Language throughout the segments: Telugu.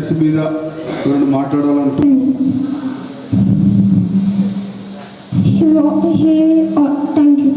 డ్యాన్స్ మీద మాట్లాడాలనుకుంటున్నాను. Thank you.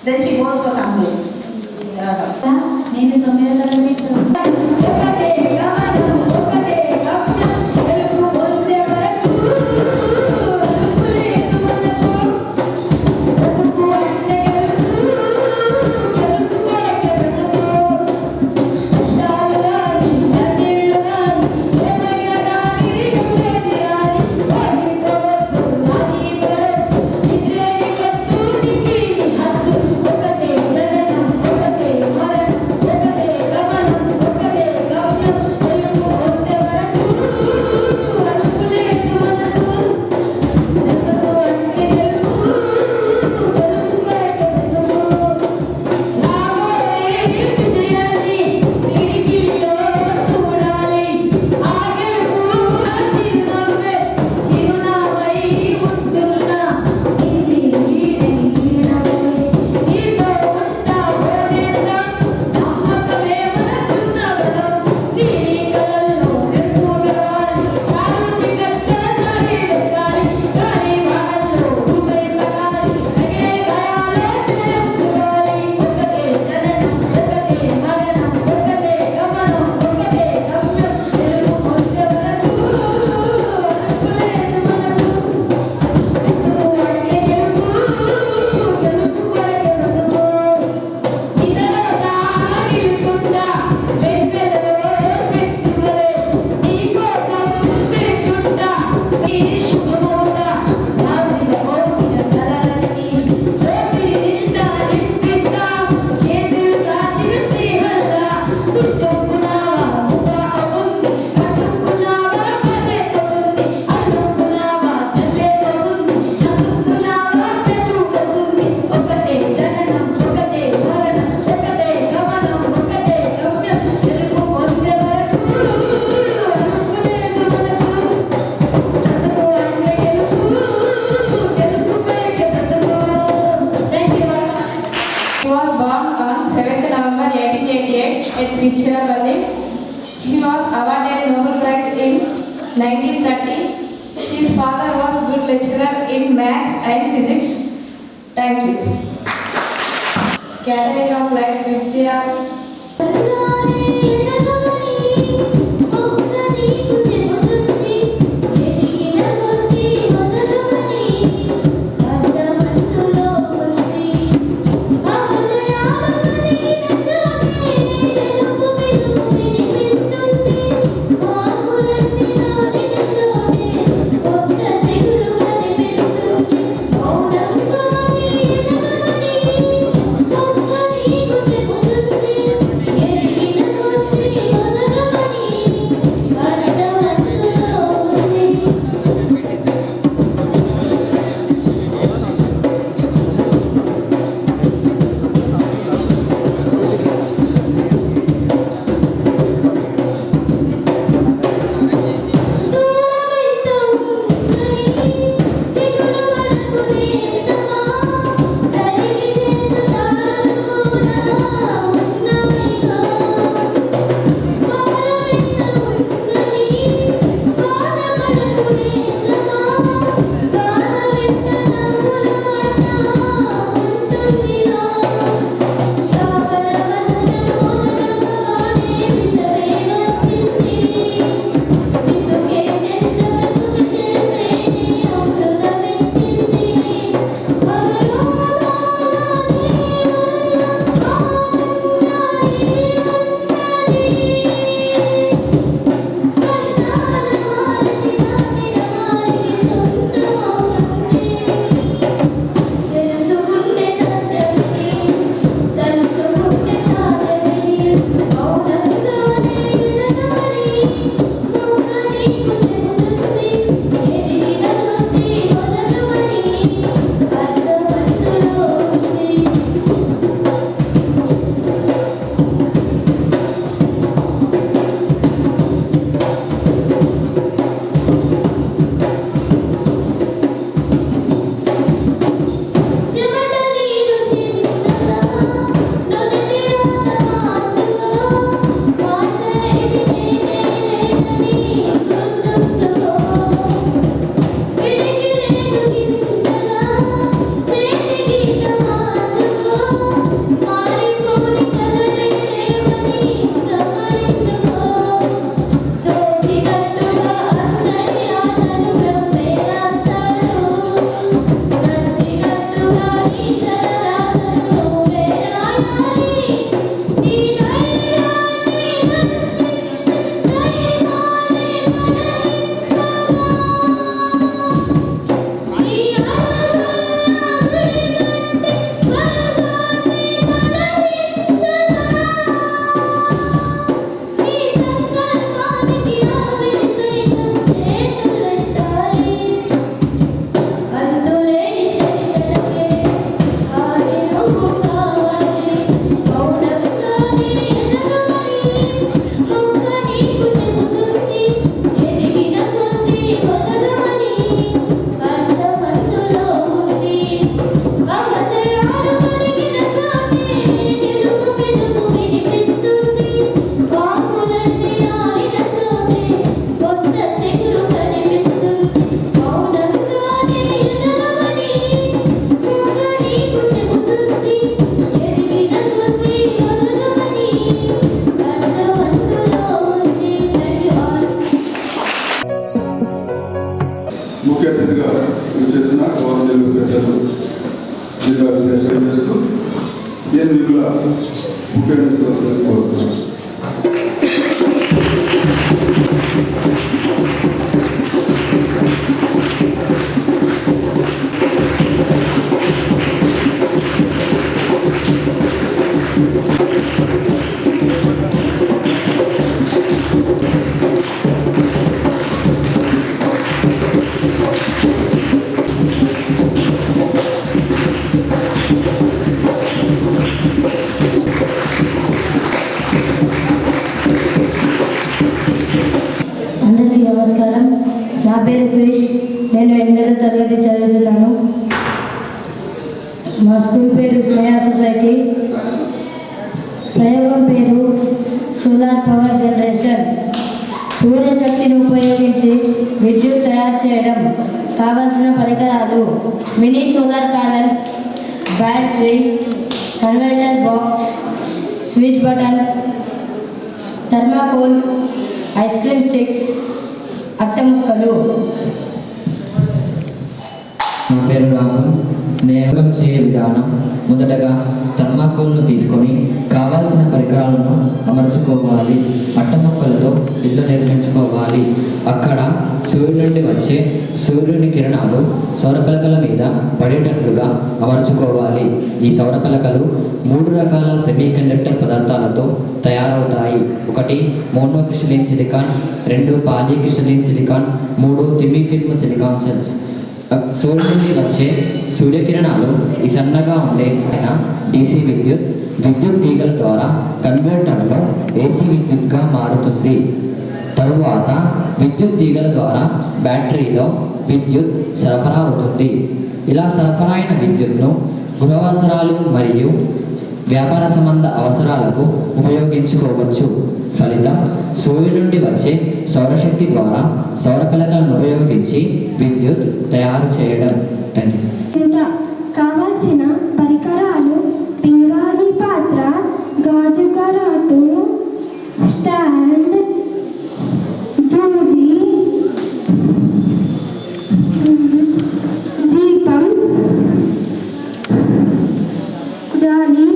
Then she goes for some days. నేను 9వ తరగతి 1930. His father was good lecturer in maths and physics. Thank you. Catering of light Vijaya. ముఖ్య అతిథిగా వచ్చేసిన గవర్నమెంట్ పెద్దలు జిల్లా విద్యాశాఖ చేస్తూ ఏ నిధుల ముఖ్య అతిథులను కోరుతున్నాను. అందరికీ నమస్కారం. నా పేరు క్రిష్. నేను 8వ తరగతి చదువుతున్నాను. మా స్కూల్ పేరు స్నేహ సొసైటీ. ప్రయోగం పేరు సోలార్ పవర్ జనరేషన్. సూర్యశక్తి శక్తిని ఉపయోగించి విద్యుత్ తయారు చేయడం. కావలసిన పరికరాలు: mini solar panel, battery, converter box, switch button, thermocol, ice cream sticks, అట్ట ముక్కలు. నా పేరు రాహుల్. నేను చేయే విధానం: మొదటగా థర్మాకోల్ను తీసుకొని కావాల్సిన పరికరాలను అమర్చుకోవాలి. అట్టముక్కలతో ఇల్లు నిర్మించుకోవాలి. అక్కడ సూర్యుడి నుండి వచ్చే సూర్యుని కిరణాలు సౌరపలకల మీద పడేటట్లుగా అమర్చుకోవాలి. ఈ సౌరపలకలు 3 రకాల సెమీకండక్టర్ పదార్థాలతో తయారవుతాయి. 1 monocrystalline silicon, 2 polycrystalline silicon, 3 thin film silicon cells. సూర్యుడి నుండి వచ్చే సూర్యకిరణాలు ఈ సన్నగా ఉండే DC విద్యుత్ తీగల ద్వారా కన్వర్టర్లో AC విద్యుత్గా మారుతుంది. తరువాత విద్యుత్ తీగల ద్వారా బ్యాటరీలో విద్యుత్ సరఫరా అవుతుంది. ఇలా సరఫరా అయిన విద్యుత్ను గృహ అవసరాలు మరియు వ్యాపార సంబంధ అవసరాలకు ఉపయోగించుకోవచ్చు. ఫలితం: సూర్యుడి నుండి వచ్చే సౌరశక్తి ద్వారా సౌరపలకలను ఉపయోగించి విద్యుత్ తయారు చేయడం. కావాల్సిన పరికరాలు: పింగాణి పాత్ర, గాజు గరాటు, స్టాండ్, దూది, దీపం, జాలి.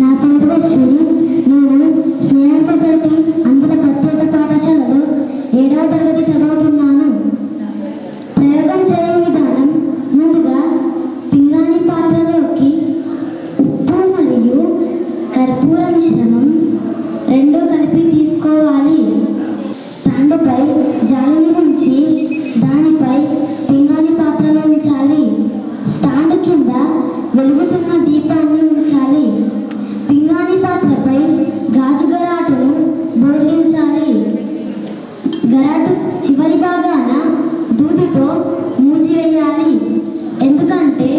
నా పేరు అశ్విని. నేను స్నేహ సొసైటీ అంతర ప్రత్యేక పాఠశాలలో 7వ తరగతి చదువుతున్నాను. ప్రయోగం చేయే విధానం: ముందుగా పింగాణి పాత్రలోకి ఉప్పు మరియు కర్పూర మిశ్రమం 2 కలిపి తీసుకోవాలి. స్టాండుపై జాలిని ఉంచి దానిపై పింగాణి పాత్రను ఉంచాలి. స్టాండ్ కింద వెలుగుతున్న దీపాన్ని ఉంచాలి. పింగాణి పాత్రపై గాజు గరాటును బోర్లించాలి. గరాటు చివరి భాగాన దూదితో మూసివేయాలి. ఎందుకంటే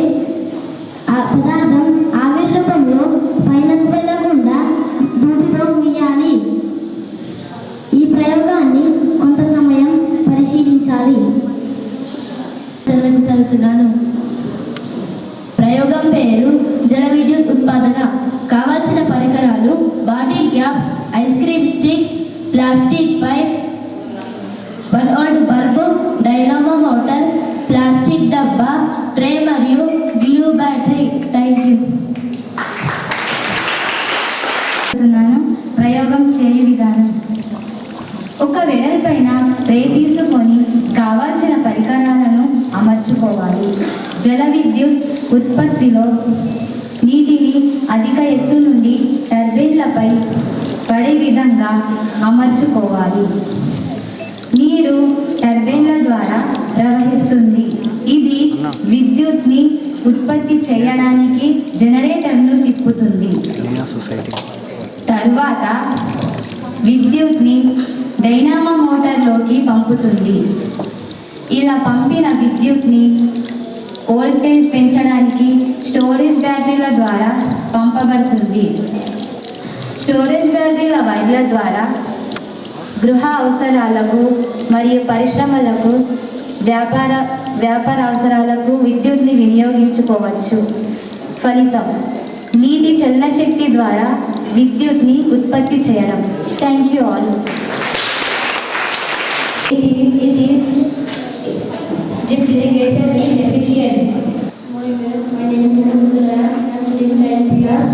ఆ పదార్థం ఆవిరి రూపంలో పైనకు వెళ్ళకుండా దూదితో మూయాలి. ఈ ప్రయోగాన్ని కొంత సమయం పరిశీలించాలి. చదువుతున్నాను. ప్రయోగం పేరు జల విద్యుత్ ఉత్పాదన. కావలసిన పరికరాలు: bottle caps, ice cream sticks, plastic pipe, 1 volt bulb, డైనామో motor, plastic డబ్బా, ట్రే మరియు గ్లూ బ్యాటరీ. Thank you. ప్రయోగం చేయు విధానం: ఒక వెడల్పైన ట్రే తీసుకొని కావాల్సిన పరికరాలను అమర్చుకోవాలి. జల విద్యుత్ ఉత్పత్తిలో నీటిని అధిక ఎత్తు నుండి టర్బైన్లపై పడే విధంగా అమర్చుకోవాలి. నీరు టర్బైన్ల ద్వారా ప్రవహిస్తుంది. ఇది విద్యుత్ని ఉత్పత్తి చేయడానికి జనరేటర్ను తిప్పుతుంది. తరువాత విద్యుత్ని డైనామో మోటార్లోకి పంపుతుంది. ఇలా పంపిన విద్యుత్ని వోల్టేజ్ పెంచడానికి స్టోరేజ్ బ్యాటరీల ద్వారా పంపబడుతుంది. స్టోరేజ్ బ్యాటరీల వైర్ల ద్వారా గృహ అవసరాలకు మరియు పరిశ్రమలకు వ్యాపార అవసరాలకు విద్యుత్ని వినియోగించుకోవచ్చు. ఫలితం: నీటి చలనశక్తి ద్వారా విద్యుత్ని ఉత్పత్తి చేయడం. Thank you all. It is drip irrigation is efficient. My name is Nandula. I am studying 10th class.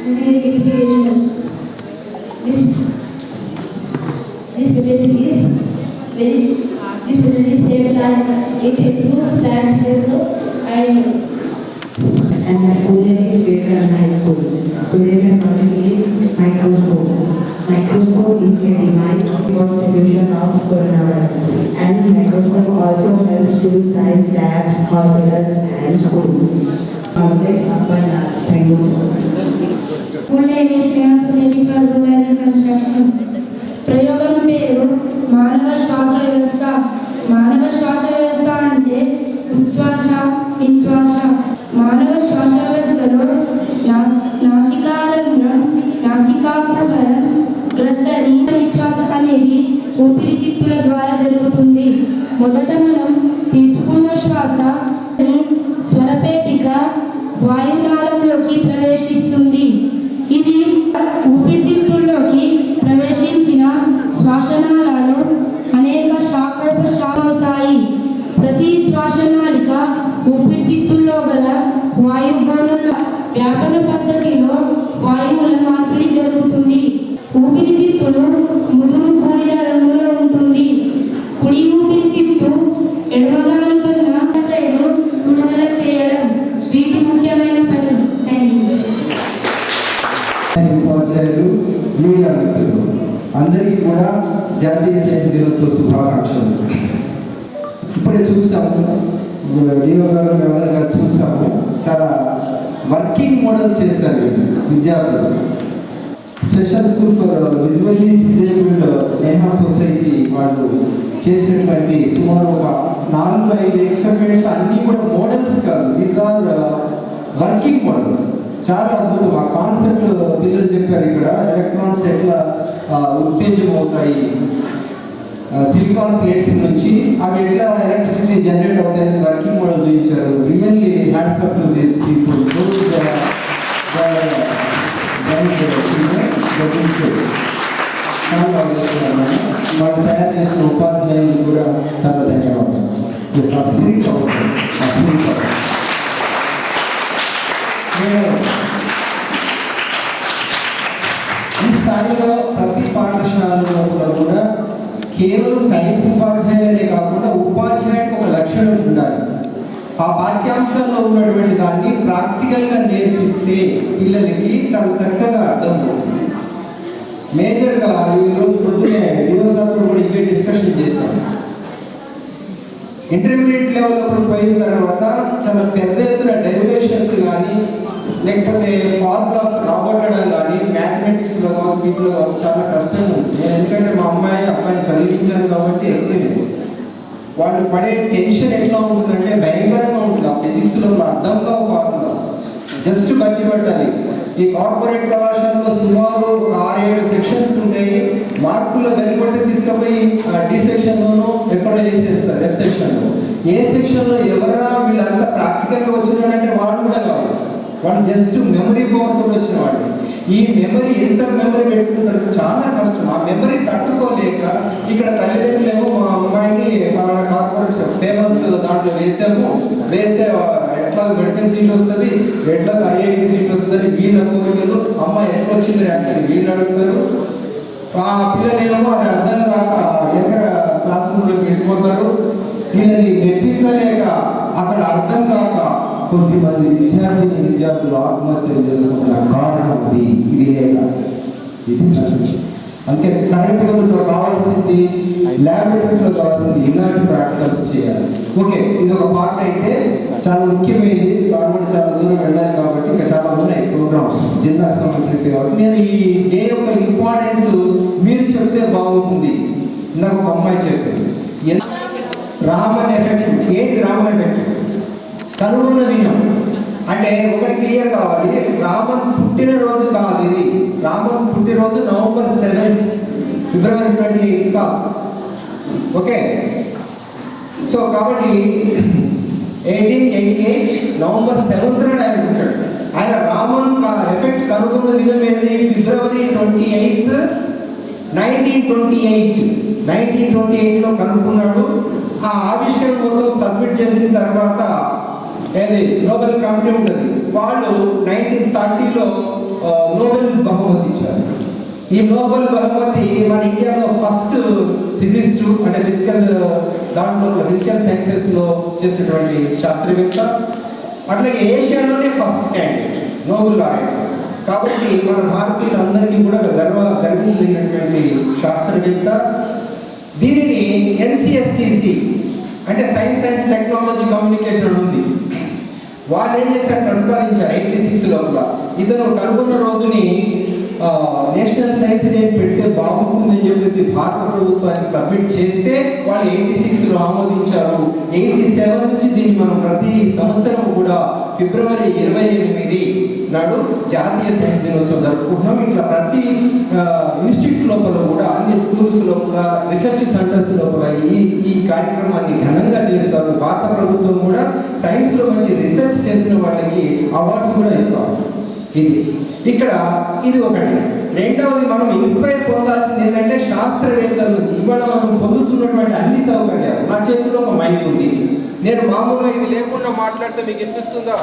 Drip irrigation. This method is save time. It improves plant health and my school name is Vivekananda High School. Today my project is microscope. Microscope is a device for solution of coronavirus, and microscope also helps to science labs, hospitals, and schools. Complex up and up. Thank you so much. Full name is Sneha Society for Rural Reconstruction. ప్రయోగం పేరు మానవ శ్వాస వ్యవస్థ. మానవ శ్వాస వ్యవస్థ అంటే ఉచ్ఛ్వాస నిశ్వాస. మానవ శ్వాస వ్యవస్థలో నాసికారంధ్రం, నాసికాకుహరం, గ్రసని, నిశ్వాస అనేది ఊపిరితిత్తుల ద్వారా జరుగుతుంది. మొదట మనం తీసుకున్న శ్వాస స్వరపేటిక వాయునాళంలోకి ప్రవేశిస్తుంది. ఇది ఊపిరితిత్తుల్లోకి ప్రవేశించిన శ్వాసనాళాలు అనేక శాఖోపశాఖవుతాయి. ప్రతి శ్వాసనాళిక ఊపిరితిత్తుల్లో గల వాయుగోళంలో వ్యాపన పద్ధతిలో వాయువుల మార్పిడి జరుగుతుంది. ఊపిరితిత్తులు ముదురు బూడిద రంగులో ఉంటుంది. కుడి ఊపిరితిత్తు ఎడమదాని కన్నా సైడ్ విడుదల చేయడం వీటి ముఖ్యమైన పని. ఉపాధ్యాయులు, మీడియా మిత్రులు అందరికీ కూడా జాతీయ సైన్స్ దినోత్సవ శుభాకాంక్షలు. ఇప్పుడే చూసాము, డిఓ గారు చూసాము, చాలా వర్కింగ్ మోడల్స్ చేస్తారు విద్యార్థులు. Special school for visually disabled Sneha society వాళ్ళు చేసినటువంటి సుమారు ఒక 4-5 ఎక్స్పెరిమెంట్స్ అన్నీ కూడా మోడల్స్ కాదు, దీస్ ఆర్ వర్కింగ్ మోడల్స్. చాలా అద్భుతం. ఆ కాన్సెప్ట్ పిల్లలు చెప్పారు. ఇక్కడ ఎలక్ట్రాన్స్ ఎట్లా ఉత్తేజం అవుతాయి సిలికాన్ ప్లేట్స్ నుంచి, అవి ఎట్లా ఎలక్ట్రిసిటీ జనరేట్ అవుతాయని వర్కింగ్ మోడల్ చూపించారు. Really hats off to these people. వాళ్ళు తయారు చేసిన ఉపాధ్యాయులు కూడా చాలా ధన్యవాదాలు. స్పిరిట్ అవసరం. ఈ స్థాయిలో ప్రతి పాఠశాలలో కూడా కేవలం సైన్స్ ఉపాధ్యాయులనే కాకుండా ఉపాధ్యాయునికి ఒక లక్షణం ఉండాలి. ఆ పాఠ్యాంశాల్లో ఉన్నటువంటి దాన్ని ప్రాక్టికల్గా నేర్పిస్తే పిల్లలకి చాలా చక్కగా అర్థమవుతుంది. మేజర్గా ఈరోజు పొద్దునే దివసార్లు కూడా ఇవే డిస్కషన్ చేశాం. ఇంటర్మీడియట్ లెవెల్ అప్పుడు పోయిన తర్వాత చాలా పెద్ద ఎత్తున డెరివేషన్స్ కానీ లేకపోతే ఫార్ములాస్ రాబట్టడం కానీ మ్యాథమెటిక్స్లో కావచ్చు వీటిలో చాలా కష్టంగా ఉంది. నేను ఎందుకంటే మా అబ్బాయిని చదివించాను కాబట్టి ఎక్స్పీరియన్స్. వాళ్ళు పడే టెన్షన్ ఎట్లా ఉంటుందంటే భయంకరంగా ఉంటుంది. ఆ ఫిజిక్స్లో అర్థం కావు ఫార్ములాస్, జస్ట్ బట్టి పట్టాలి. ఈ కార్పొరేట్ కళాశాలలో సుమారు ఒక 6-7 సెక్షన్స్ ఉంటాయి. మార్కుల్లో వెనుకొట్టి తీసుకుపోయి డి సెక్షన్లోనూ ఎక్కడో చేసేస్తారు, ఎఫ్ సెక్షన్లో. ఏ సెక్షన్లో ఎవరైనా వీళ్ళంతా ప్రాక్టికల్గా వచ్చినాడంటే వాడు కూడా కావాలి, వాళ్ళు జస్ట్ మెమరీ పవర్తో వచ్చిన వాళ్ళు. ఈ మెమరీ ఎంత మెమరీ పెట్టుకుంటారు, చాలా కష్టం. ఆ మెమరీ తట్టుకోలేక ఇక్కడ తల్లిదండ్రులేమో మా అమ్మాయిని మన కార్పొరేట్ ఫేమస్ దాంట్లో వేస్తే ఎట్లా మెడిసిన్ సీట్ వస్తుంది, ఎట్లా ఐఐటి సీట్ వస్తుందని వీళ్ళ కోరికలు. అమ్మాయి ఎట్లా వచ్చింది ర్యాంక్ వీళ్ళు అడుగుతారు. ఆ పిల్లలేమో అది అర్థం కాక ఎక్కడ క్లాస్ రూమ్లోకి వెళ్ళిపోతారు. వీళ్ళని మెప్పించలేక అక్కడ అర్థం కాక కొద్దిమంది విద్యార్థులు ఆత్మహత్యలు చేసుకుంటున్న కారణం ఇది లేక ఇది సర్వీస్. అందుకే తరగతి గదుల్లో కావాల్సింది, ల్యాబొరేటరీస్లో కావాల్సింది ఇలాంటి ప్రాక్టికల్స్ చేయాలి. ఓకే, ఇది ఒక పార్ట్ అయితే చాలా ముఖ్యమైనది. సార్ కూడా చాలా దూరం వెళ్ళాలి కాబట్టి ఇంకా చాలా ఉన్నాయి ప్రోగ్రామ్స్ జిల్లాకు సంబంధించి. కాబట్టి నేను ఈ డే యొక్క ఇంపార్టెన్స్ మీరు చెప్తే బాగుంటుంది. ఇందాక ఒక అమ్మాయి చెప్పింది రామన్ ఎఫెక్ట్. ఏంటి రామన్ ఎఫెక్ట్? కనుగొన్న దినం అంటే ఒకటి క్లియర్ కావాలి, రామన్ పుట్టినరోజు కాదు ఇది. రామన్ పుట్టినరోజు November 7th, February 28th కాదు. ఓకే, సో కాబట్టి 1888 November 7th ఆయన పుట్టాడు. ఆయన రామన్ ఎఫెక్ట్ కనుగొన్న దినం ఏది? February 28th, 1928లో కనుక్కున్నాడు. ఆ ఆవిష్కరణ మొత్తం సబ్మిట్ చేసిన తర్వాత ఏది నోబెల్ కమిటీ ఉంటుంది, వాళ్ళు 1930లో నోబెల్ బహుమతి ఇచ్చారు. ఈ నోబెల్ బహుమతి మన ఇండియాలో ఫస్ట్ ఫిజిసిస్టు అంటే ఫిజికల్ సైన్సెస్లో చేసినటువంటి శాస్త్రవేత్త, అట్లాగే ఏషియాలోనే ఫస్ట్ క్యాండిడేట్ నోబెల్ లారెట్. కాబట్టి మన భారతీయులందరికీ కూడా గర్వించదగినటువంటి శాస్త్రవేత్త. దీనిని NCSTC అంటే సైన్స్ అండ్ టెక్నాలజీ కమ్యూనికేషన్ ఉంది. వాళ్ళు ఏం చేశారు, ప్రతిపాదించారు 86 లోపల. ఇతను కనుగొన్న రోజుని నేషనల్ సైన్స్ డే పెడితే బాగుంటుందని చెప్పేసి భారత ప్రభుత్వానికి సబ్మిట్ చేస్తే వాళ్ళు 86లో ఆమోదించారు. 87 నుంచి దీన్ని మనం ప్రతి సంవత్సరం కూడా ఫిబ్రవరి 28 నాడు జాతీయ సైన్స్ దినోత్సవం జరుపుకుంటున్నాం. ఇట్లా ప్రతి ఇన్స్టిట్యూట్ లోపల కూడా, అన్ని స్కూల్స్ లోపల, రీసెర్చ్ సెంటర్స్ లోపల ఈ కార్యక్రమాన్ని ఘనంగా చేస్తారు. భారత ప్రభుత్వం కూడా సైన్స్లో మంచి రీసెర్చ్ చేసిన వాళ్ళకి అవార్డ్స్ కూడా ఇస్తారు. ఇక్కడ ఇది ఒకటి. రెండవది, మనం ఇన్స్పైర్ పొందాల్సింది ఏంటంటే శాస్త్రవేత్తల నుంచి. ఇవాళ మనం పొందుతున్నటువంటి అన్ని సౌకర్యాలు, నా చేతిలో ఒక మైక్ ఉంది, నేను మామూలుగా ఇది లేకుండా మాట్లాడితే మీకు వినిపిస్తుందా?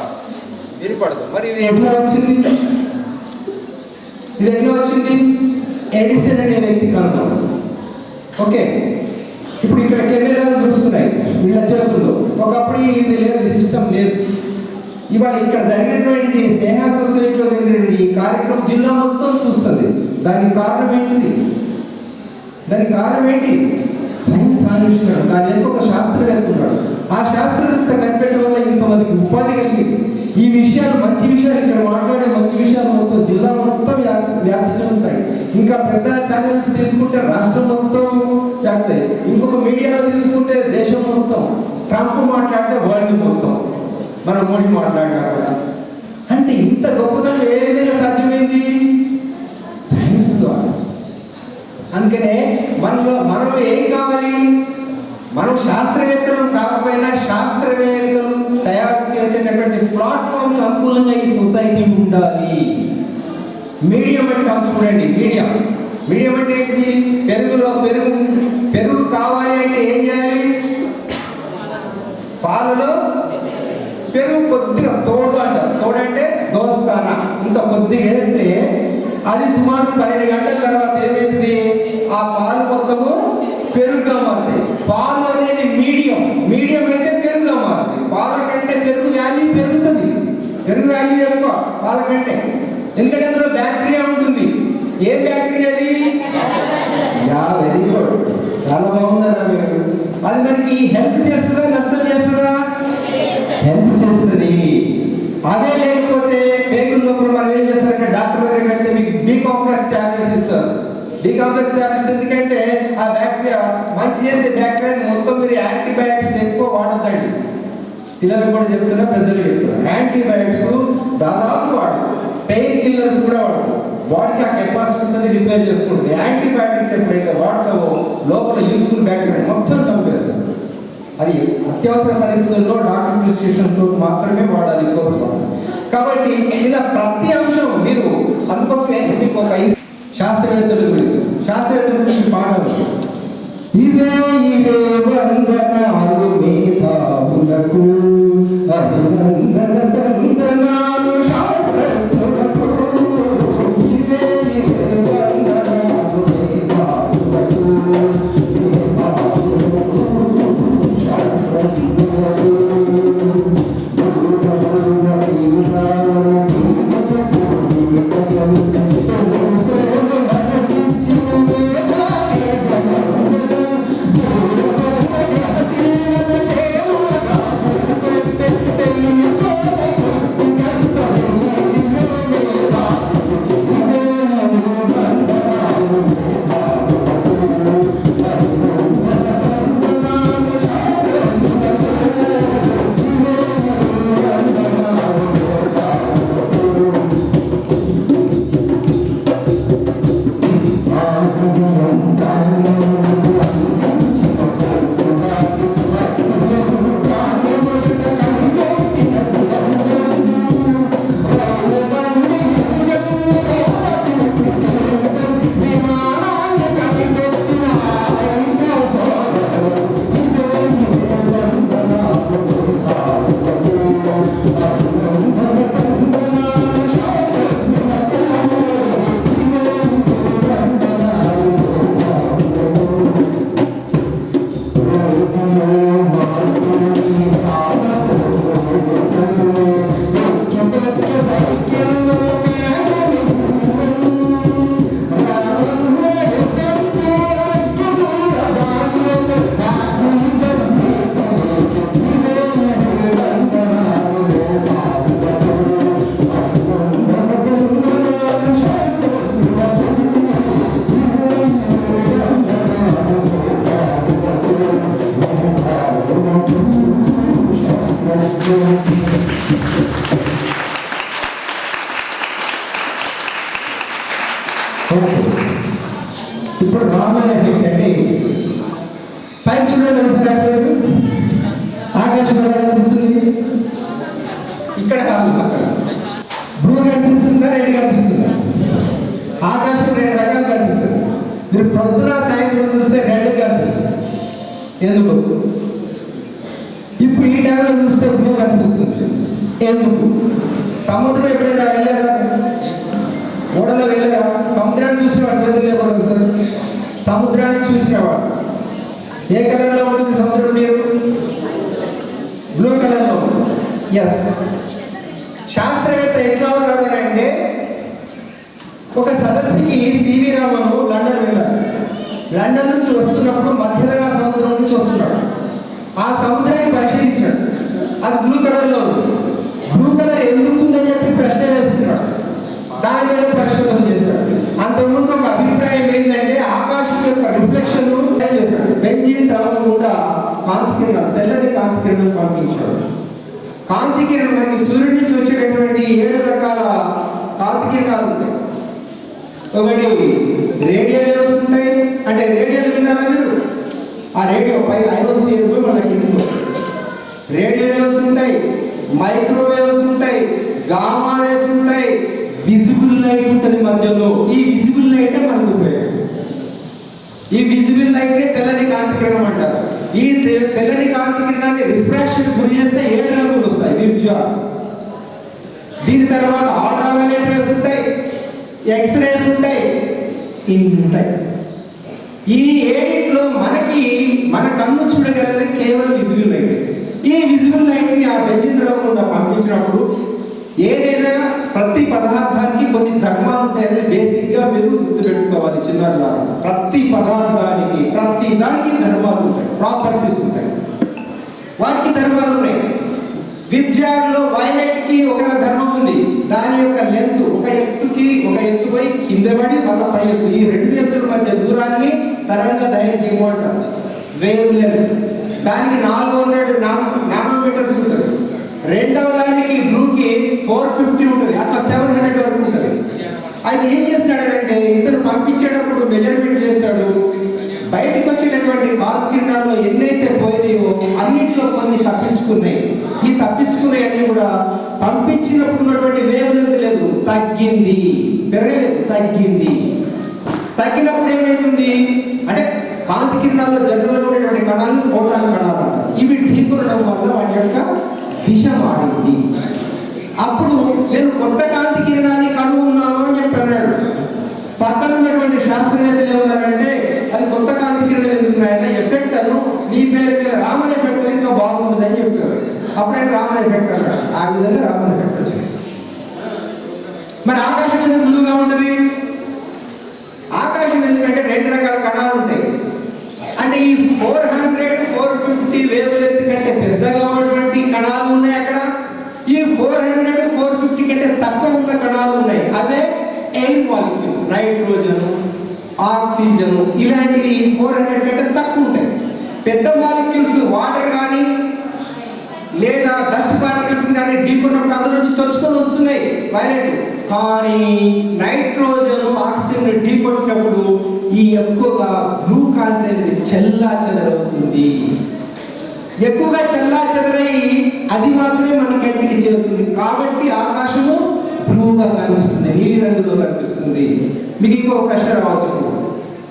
వినపడదు. మరి ఇది ఎట్లా వచ్చింది? ఇది ఎట్లా వచ్చింది? ఎడిసన్ అనే వ్యక్తి కనుగొన్నాడు. ఓకే, ఇప్పుడు ఇక్కడ కెమెరాలు చూస్తున్నాయి వీళ్ళ చేతుల్లో. ఒకప్పుడు ఇది లేదు, సిస్టమ్ లేదు. ఇవాళ ఇక్కడ జరిగినటువంటి స్నేహ సొసైటీలో జరిగినటువంటి ఈ కార్యక్రమం జిల్లా మొత్తం చూస్తుంది. దానికి కారణం ఏంటిది? దానికి కారణం ఏంటి? సైన్స్ ఆవిష్కరణ. దాని వెనుక ఒక శాస్త్రవేత్త ఉన్నాడు. ఆ శాస్త్రవేత్త కనిపెట్టడం వల్ల ఇంతమందికి ఉపాధి కలిగింది. ఈ విషయాలు, మంచి విషయాలు, ఇక్కడ మాట్లాడే మంచి విషయాలు మొత్తం జిల్లా మొత్తం వ్యాప్తి చెందుతాయి. ఇంకా పెద్ద ఛానల్స్ తీసుకుంటే రాష్ట్రం మొత్తం వ్యాప్తాయి. ఇంకొక మీడియాలో తీసుకుంటే దేశం మొత్తం. ట్రంప్ మాట్లాడితే వరల్డ్ మొత్తం, మన మోడీ మాట్లాడినా కూడా. అంటే ఇంత గొప్పదనం ఏ విధంగా సాధ్యమైంది? సైన్స్ ద్వారా. అందుకనే మనం ఏం కావాలి? మనం శాస్త్రవేత్తలు కాకపోయినా శాస్త్రవేత్తలు తయారు చేసేటటువంటి ప్లాట్ఫామ్కి అనుకూలంగా ఈ సొసైటీ ఉండాలి. మీడియం అంటాం చూడండి. మీడియం అంటే ఏంటిది? పెరుగు కావాలి అంటే ఏం చేయాలి? పాలలో పెరుగు కొద్దిగా తోడు అంటారు. తోడంటే దోస్తానా, ఇంత కొద్దిగా వేస్తే అది సుమారు 12 గంటల తర్వాత ఏమైతుంది? ఆ పాలు మొత్తము పెరుగుగా మారుతాయి. పాలు అనేది మీడియం అయితే పెరుగుగా మారుతుంది. పాల కంటే పెరుగు వాల్యూ పెరుగుతుంది. పెరుగు వాల్యూ ఎక్కువ పాల కంటే. ఎందుకంటే అందులో బ్యాక్టీరియా ఉంటుంది. ఏ బ్యాక్టీరియా అది? వెరీ గుడ్, చాలా బాగుందన్నా మీరు. అది మనకి హెల్ప్ చేస్తుందా, నష్టం చేస్తుందా? హెల్ప్ చేస్తుంది. అదే లేకపోతే పేగుల లోపల మనం ఏం చేస్తారంటే డాక్టర్ దగ్గరికి వెళ్తే మీకు బి కాంప్లెక్స్ టాబ్లెట్స్ ఇస్తారు. బి కాంప్లెక్స్ టాబ్లెట్స్ ఎందుకంటే ఆ బ్యాక్టీరియా మంచి చేసే బ్యాక్టీరియా మొత్తం మీరు యాంటీబయాటిక్స్ ఎక్కువ వాడొద్దండి. పిల్లలకు కూడా చెప్తున్నా, పెద్దలు చెప్తున్నా. యాంటీబయాటిక్స్ దాదాపు వాడదు. పెయిన్ కిల్లర్స్ కూడా వాడదు. బాడీకి ఆ కెపాసిటీ ఉంటుంది, రిపేర్ చేసుకుంటుంది. యాంటీబయాటిక్స్ ఎప్పుడైతే వాడతావో లోపల యూస్ఫుల్ బ్యాక్టీరియా మొత్తం చంపేస్తుంది. అది అత్యవసర పరిస్థితుల్లో డాక్టర్ ప్రిస్క్రిప్షన్తో మాత్రమే వాడాలి, కోర్స్ వాడాలి. కాబట్టి ఇలా ప్రతి అంశం మీరు, అందుకోసమే మీకు ఒక శాస్త్రవేత్తల గురించి పాడాలి. ఇవే వందనాలు మేధావులకు, అభినందన చందనాలు శాస్త్రజ్ఞులకు. ఇవే వందనాలు మేధావులకు, ఇప్పుడు నార్మల్ ఎఫెక్ట్ అంటే పైకి చూడండి ఒకసారి అట్లేదు ఆకాశం ఎలా కనిపిస్తుంది ఇక్కడ కాదు అక్కడ బ్లూ కనిపిస్తుందా రెడ్ కనిపిస్తుందా ఆకాశం రెండు రకాలు కనిపిస్తుంది మీరు ప్రొద్దున సాయంత్రం చూస్తే రెడ్ కనిపిస్తుంది ఎందుకు ఇప్పుడు ఈ టైంలో చూస్తే బ్లూ కనిపిస్తుంది ఎందుకు సముద్రం ఎప్పుడైనా వెళ్ళారా ఓడలో వెళ్ళారా సముద్రాన్ని చూసినవాడు చేతులు లేకుండా సార్ సముద్రాన్ని చూసినవాడు ఏ కలర్లో ఉంటుంది సముద్రం నీరు బ్లూ కలర్లో ఎస్ శాస్త్రవేత్త ఎట్లా అవుతారు అంటే ఒక సదస్సుకి సివి రామన్ లండన్ వెళ్ళారు లండన్ నుంచి వస్తున్నప్పుడు మధ్యధరా సముద్రం నుంచి వస్తున్నాడు ఆ సముద్రాన్ని పరిశీలించాడు అది బ్లూ కలర్లో ఉంది బ్లూ కలర్ ఎందుకు ఉందని చెప్పి ప్రశ్న వేసుకున్నాడు దాని మీద పరిశోధన చేశాడు అంతకుముందు ఒక అభిప్రాయం ఏంటంటే ఆకాశం యొక్క రిఫ్లెక్షన్ చేశాడు బెంజీన్ ద్రవం కూడా కాంతి కిరణాలు తెల్లని కాంతి కిరణాలు పంపించాడు కాంతి కిరణం మనకి సూర్యుడి నుంచి వచ్చేటటువంటి 7 రకాల కాంతి కిరణాలు ఉంటాయి ఒకటి రేడియో వేవ్స్ ఉంటాయి అంటే రేడియోలు విన్నారా మీరు ఆ రేడియో పై ఐనోస్ఫియర్ పోయి మన కిందకి వస్తుంది రేడియో వేవ్స్ ఉంటాయి మైక్రోవేవ్స్ ఉంటాయి గామా రేస్ ఉంటాయి విజిబుల్ లైట్ ఉంటుంది మధ్యలో ఈ విజిబుల్ లైట్ మనకు ఉపయోగం ఈ విజిబుల్ లైట్ తెల్లని కాంతి కిరణం అంటారు ఈ తెల్లని కాంతి కిరణాన్ని రిఫ్రాక్షన్ గురి చేస్తే 7 రంగులు వస్తాయి విబ్జా దీని తర్వాత అల్ట్రావైలెట్ రేస్ ఉంటాయి ఎక్స్రేస్ ఉంటాయి ఇన్ని ఉంటాయి ఈ 7లో మనకి మన కన్ను చూడగలది కేవలం విజిబుల్ లైట్ ఈ విజిబుల్ లైట్ ని ఆ బెంజిన్ ద్రవం గుండా పంపించినప్పుడు ఏదైనా ప్రతి పదార్థానికి కొన్ని ధర్మాలు ఉంటాయని బేసిక్ గా మీరు గుర్తుపెట్టుకోవాలి చిన్న ప్రతి పదార్థానికి ప్రతి దానికి ధర్మాలు ఉంటాయి ప్రాపర్టీస్ ఉంటాయి వాటికి ధర్మాలు ఉన్నాయి విబ్జాగ్లో వైలెట్ కి ఒక ధర్మం ఉంది దాని యొక్క లెంత్ ఒక ఎత్తుపై కింద పడి మళ్ళీ పై ఎత్తు ఈ 2 ఎత్తుల మధ్య దూరాన్ని తరంగ దైర్ఘ్యము అంటారు వేవ్ లెంత్ దానికి 400 నానోమీటర్స్ ఉంటుంది రెండవ దానికి బ్లూకి 450 ఉంటుంది అట్లా 700 వరకు ఉంటుంది అయితే ఏం చేస్తున్నాడంటే ఇతను పంపించేటప్పుడు మెజర్మెంట్ చేశాడు బయటకు వచ్చేటటువంటి కాంతి కిరణాల్లో ఎన్నైతే పోయినాయో అన్నింటిలో కొన్ని తప్పించుకున్నాయి ఈ తప్పించుకున్నాయి అన్ని కూడా పంపించినప్పుడు ఉన్నటువంటి వేవ్ లెంత్ లేదు తగ్గింది పెరగలేదు తగ్గినప్పుడు ఏమైతుంది అంటే కాంతి కిరణాల్లో జనరల్గా ఉండేటువంటి కణాలు ఫోటాన్ కణాలు అంటారు ఇవి ఢీకొనడం వల్ల వాటి యొక్క దిశ మారింది అప్పుడు నేను కొత్త కాంతి కిరణాన్ని కనుగొన్నాను అని చెప్పాను పక్కన ఉన్నటువంటి శాస్త్రవేత్తలు ఏమన్నారంటే అది కొత్త కాంతి కిరణం ఎందుకు ఎఫెక్ట్ అను నీ పేరు మీద రామన్ ఎఫెక్ట్ ఇంకా బాగుంటుంది అని చెప్పారు అప్పుడైతే రామన్ ఎఫెక్ట్ అన్నాడు ఆ విధంగా రామన్ ఎఫెక్ట్ వచ్చింది మరి ఆకాశం ఎందుకు బ్లూగా ఉంటుంది ఆకాశం ఎందుకంటే 2 రకాల కణాలు ఉంటాయి అంటే ఈ 400-450 వేవ్ లెంత్ కంటే పెద్దగా ఉన్నటువంటి కణాలు ఉన్నాయి అక్కడ ఈ 400-450 కంటే తక్కువ ఉన్న కణాలు ఉన్నాయి అవే ఎయిర్ మాలిక్యూల్స్ నైట్రోజన్ ఆక్సిజన్ ఇలాంటివి 400 కంటే తక్కువ ఉంటాయి పెద్ద మాలిక్యూల్స్ వాటర్ కానీ లేదా డస్ట్ పార్టికల్స్ కానీ డీప్ ఉన్నప్పుడు అందులో నుంచి చొచ్చుకొని వస్తున్నాయి వైలెట్ కానీ నైట్రోజన్ ఆక్సిజన్ డీ కొట్టినప్పుడు ఈ ఎక్కువగా బ్లూ కాంతి అనేది చెల్లాచెదరవుతుంది ఎక్కువగా చెల్లాచెదరై అది మాత్రమే మన కంటికి చేరుతుంది కాబట్టి ఆకాశము బ్లూగా కనిపిస్తుంది నీలి రంగులో కనిపిస్తుంది మీకు ఇంకో ప్రశ్న రావచ్చు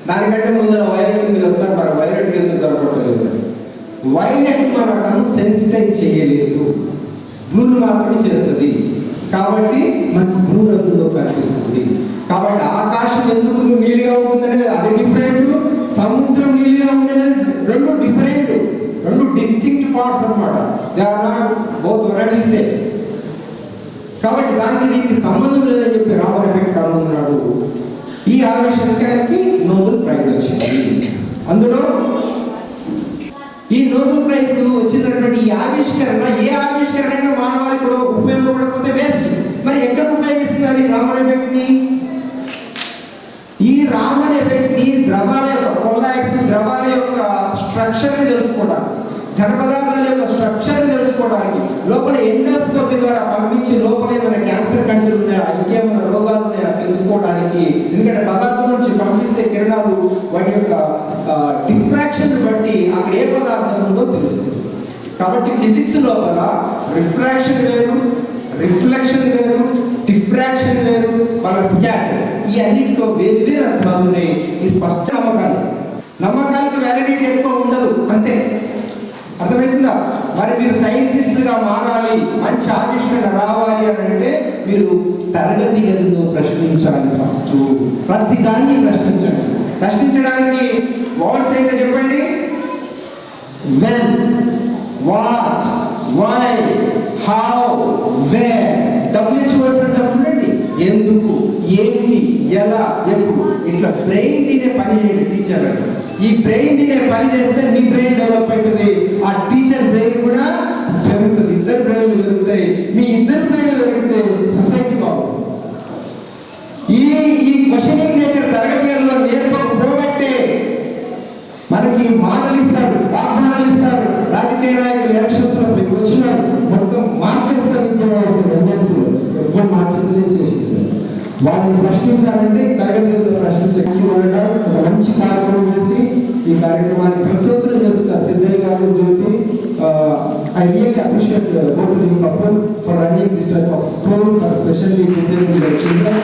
దానికంటే ముందర వైలెట్ ఉంది కదా సార్ మరి వైలెట్ ఎందుకు దొరకట్లేదు వైలెట్ మన కన్ను సెన్సిటైజ్ చేయలేదు బ్లూను మాత్రమే చేస్తుంది కాబట్టి మనకు బ్లూ రంగులో కనిపిస్తుంది కాబట్టి ఆకాశం ఎందుకు నీలిగా ఉంటుందనేది అది డిఫరెంట్ సముద్రం నీలిగా ఉండేది రెండు డిస్టింక్ట్ పార్ట్స్ అన్నమాట they are not both worldly same కాబట్టి దానికి దీనికి సంబంధం లేదని చెప్పి రామన్ ఎఫెక్ట్ కనుగొన్నాడు ఈ ఆవిష్కరణకి నోబెల్ ప్రైజ్ వచ్చింది అందులో ఈ నోబెల్ ప్రైజ్ వచ్చినటువంటి ఈ ఆవిష్కరణ ఏ ఆవిష్కరణ అయినా మానవాళికి కూడా ఉపయోగపడకపోతే వేస్ట్ మరి ఎక్కడ ఉపయోగిస్తున్నారు ఈ రామన్ ఎఫెక్ట్ ని ఈ రామన్ ఎఫెక్ట్ ని ద్రవాల యొక్క కొల్లాయిడ్స్ ద్రవాల యొక్క స్ట్రక్చర్ ని తెలుసుకోవడానికి ఘన పదార్థాల యొక్క స్ట్రక్చర్ని తెలుసుకోవడానికి, లోపల ఎండోస్కోపీ ద్వారా పంపించి లోపల ఏమైనా క్యాన్సర్ కంటిలు ఉన్నాయా, ఇంకేమైనా రోగాలు ఉన్నాయా తెలుసుకోవడానికి. ఎందుకంటే పదార్థం నుంచి పంపిస్తే కిరణాలు వాటి యొక్క డిఫ్రాక్షన్ బట్టి అక్కడ ఏ పదార్థం ఉందో తెలుస్తుంది. కాబట్టి ఫిజిక్స్ లోపల రిఫ్రాక్షన్ వేరు, రిఫ్లెక్షన్ వేరు, డిఫ్రాక్షన్ వేరు, మన స్కాటర్, ఈ అన్నిటికో వేరు వేరు అర్థాలు ఉన్నాయి. ఈ స్పష్ట నమ్మకానికి వ్యాలిడిటీ ఎక్కువ ఉండదు, అంతే. అర్థమవుతుందా? మరి మీరు సైంటిస్ట్గా మారాలి, మంచి ఆవిష్కరణ రావాలి అని అంటే మీరు తరగతి గదిలో ప్రశ్నించాలి. ఫస్ట్ ప్రతి దాన్ని ప్రశ్నించండి. ప్రశ్నించడానికి వర్డ్స్ ఏంటో చెప్పండి. When, what, why, how, where. WH words అంటే ఉండండి. ఎందుకు, ఏమిటి, ఎలా, ఎప్పుడు. ఇట్లా బ్రెయిన్ తినే పని చేయండి టీచర్ అంటే. ఈ బ్రెయిన్ తినే పని చేస్తే మీ బ్రెయిన్ డెవలప్ అవుతుంది, ఆ టీచర్ బ్రెయిన్ కూడా పెరుగుతుంది. ఇద్దరు బ్రెయిన్లు పెరుగుతాయి. మీ ఇద్దరు బ్రెయిన్లు పెరిగితే సొసైటీ బాగుంటుంది. ఈ క్వశ్చనింగ్ నేచర్ తరగతి గదిలో నేర్పకపోబట్టే మనకి మాటలు ఇస్తారు, వాగ్దానాలు ఇస్తారు. రాజకీయ నాయకులు ఎలక్షన్స్ లో మీకు వచ్చినారు, మొత్తం మార్చేస్తారు విద్యా వ్యవస్థ. ఎమ్మెల్సీలో ఎవరు మార్చిందే చేసి వాళ్ళని ప్రశ్నించాలంటే తరగతి గదిలో ప్రశ్నించడానికి ఒక మంచి కార్యక్రమం చేసి ఈ కార్యక్రమానికి ప్రసూత్రం చేస్తారు సిద్ధయ్య గారు, జ్యోతి. I really appreciate both of the couple for running this type of school for specially disabled children.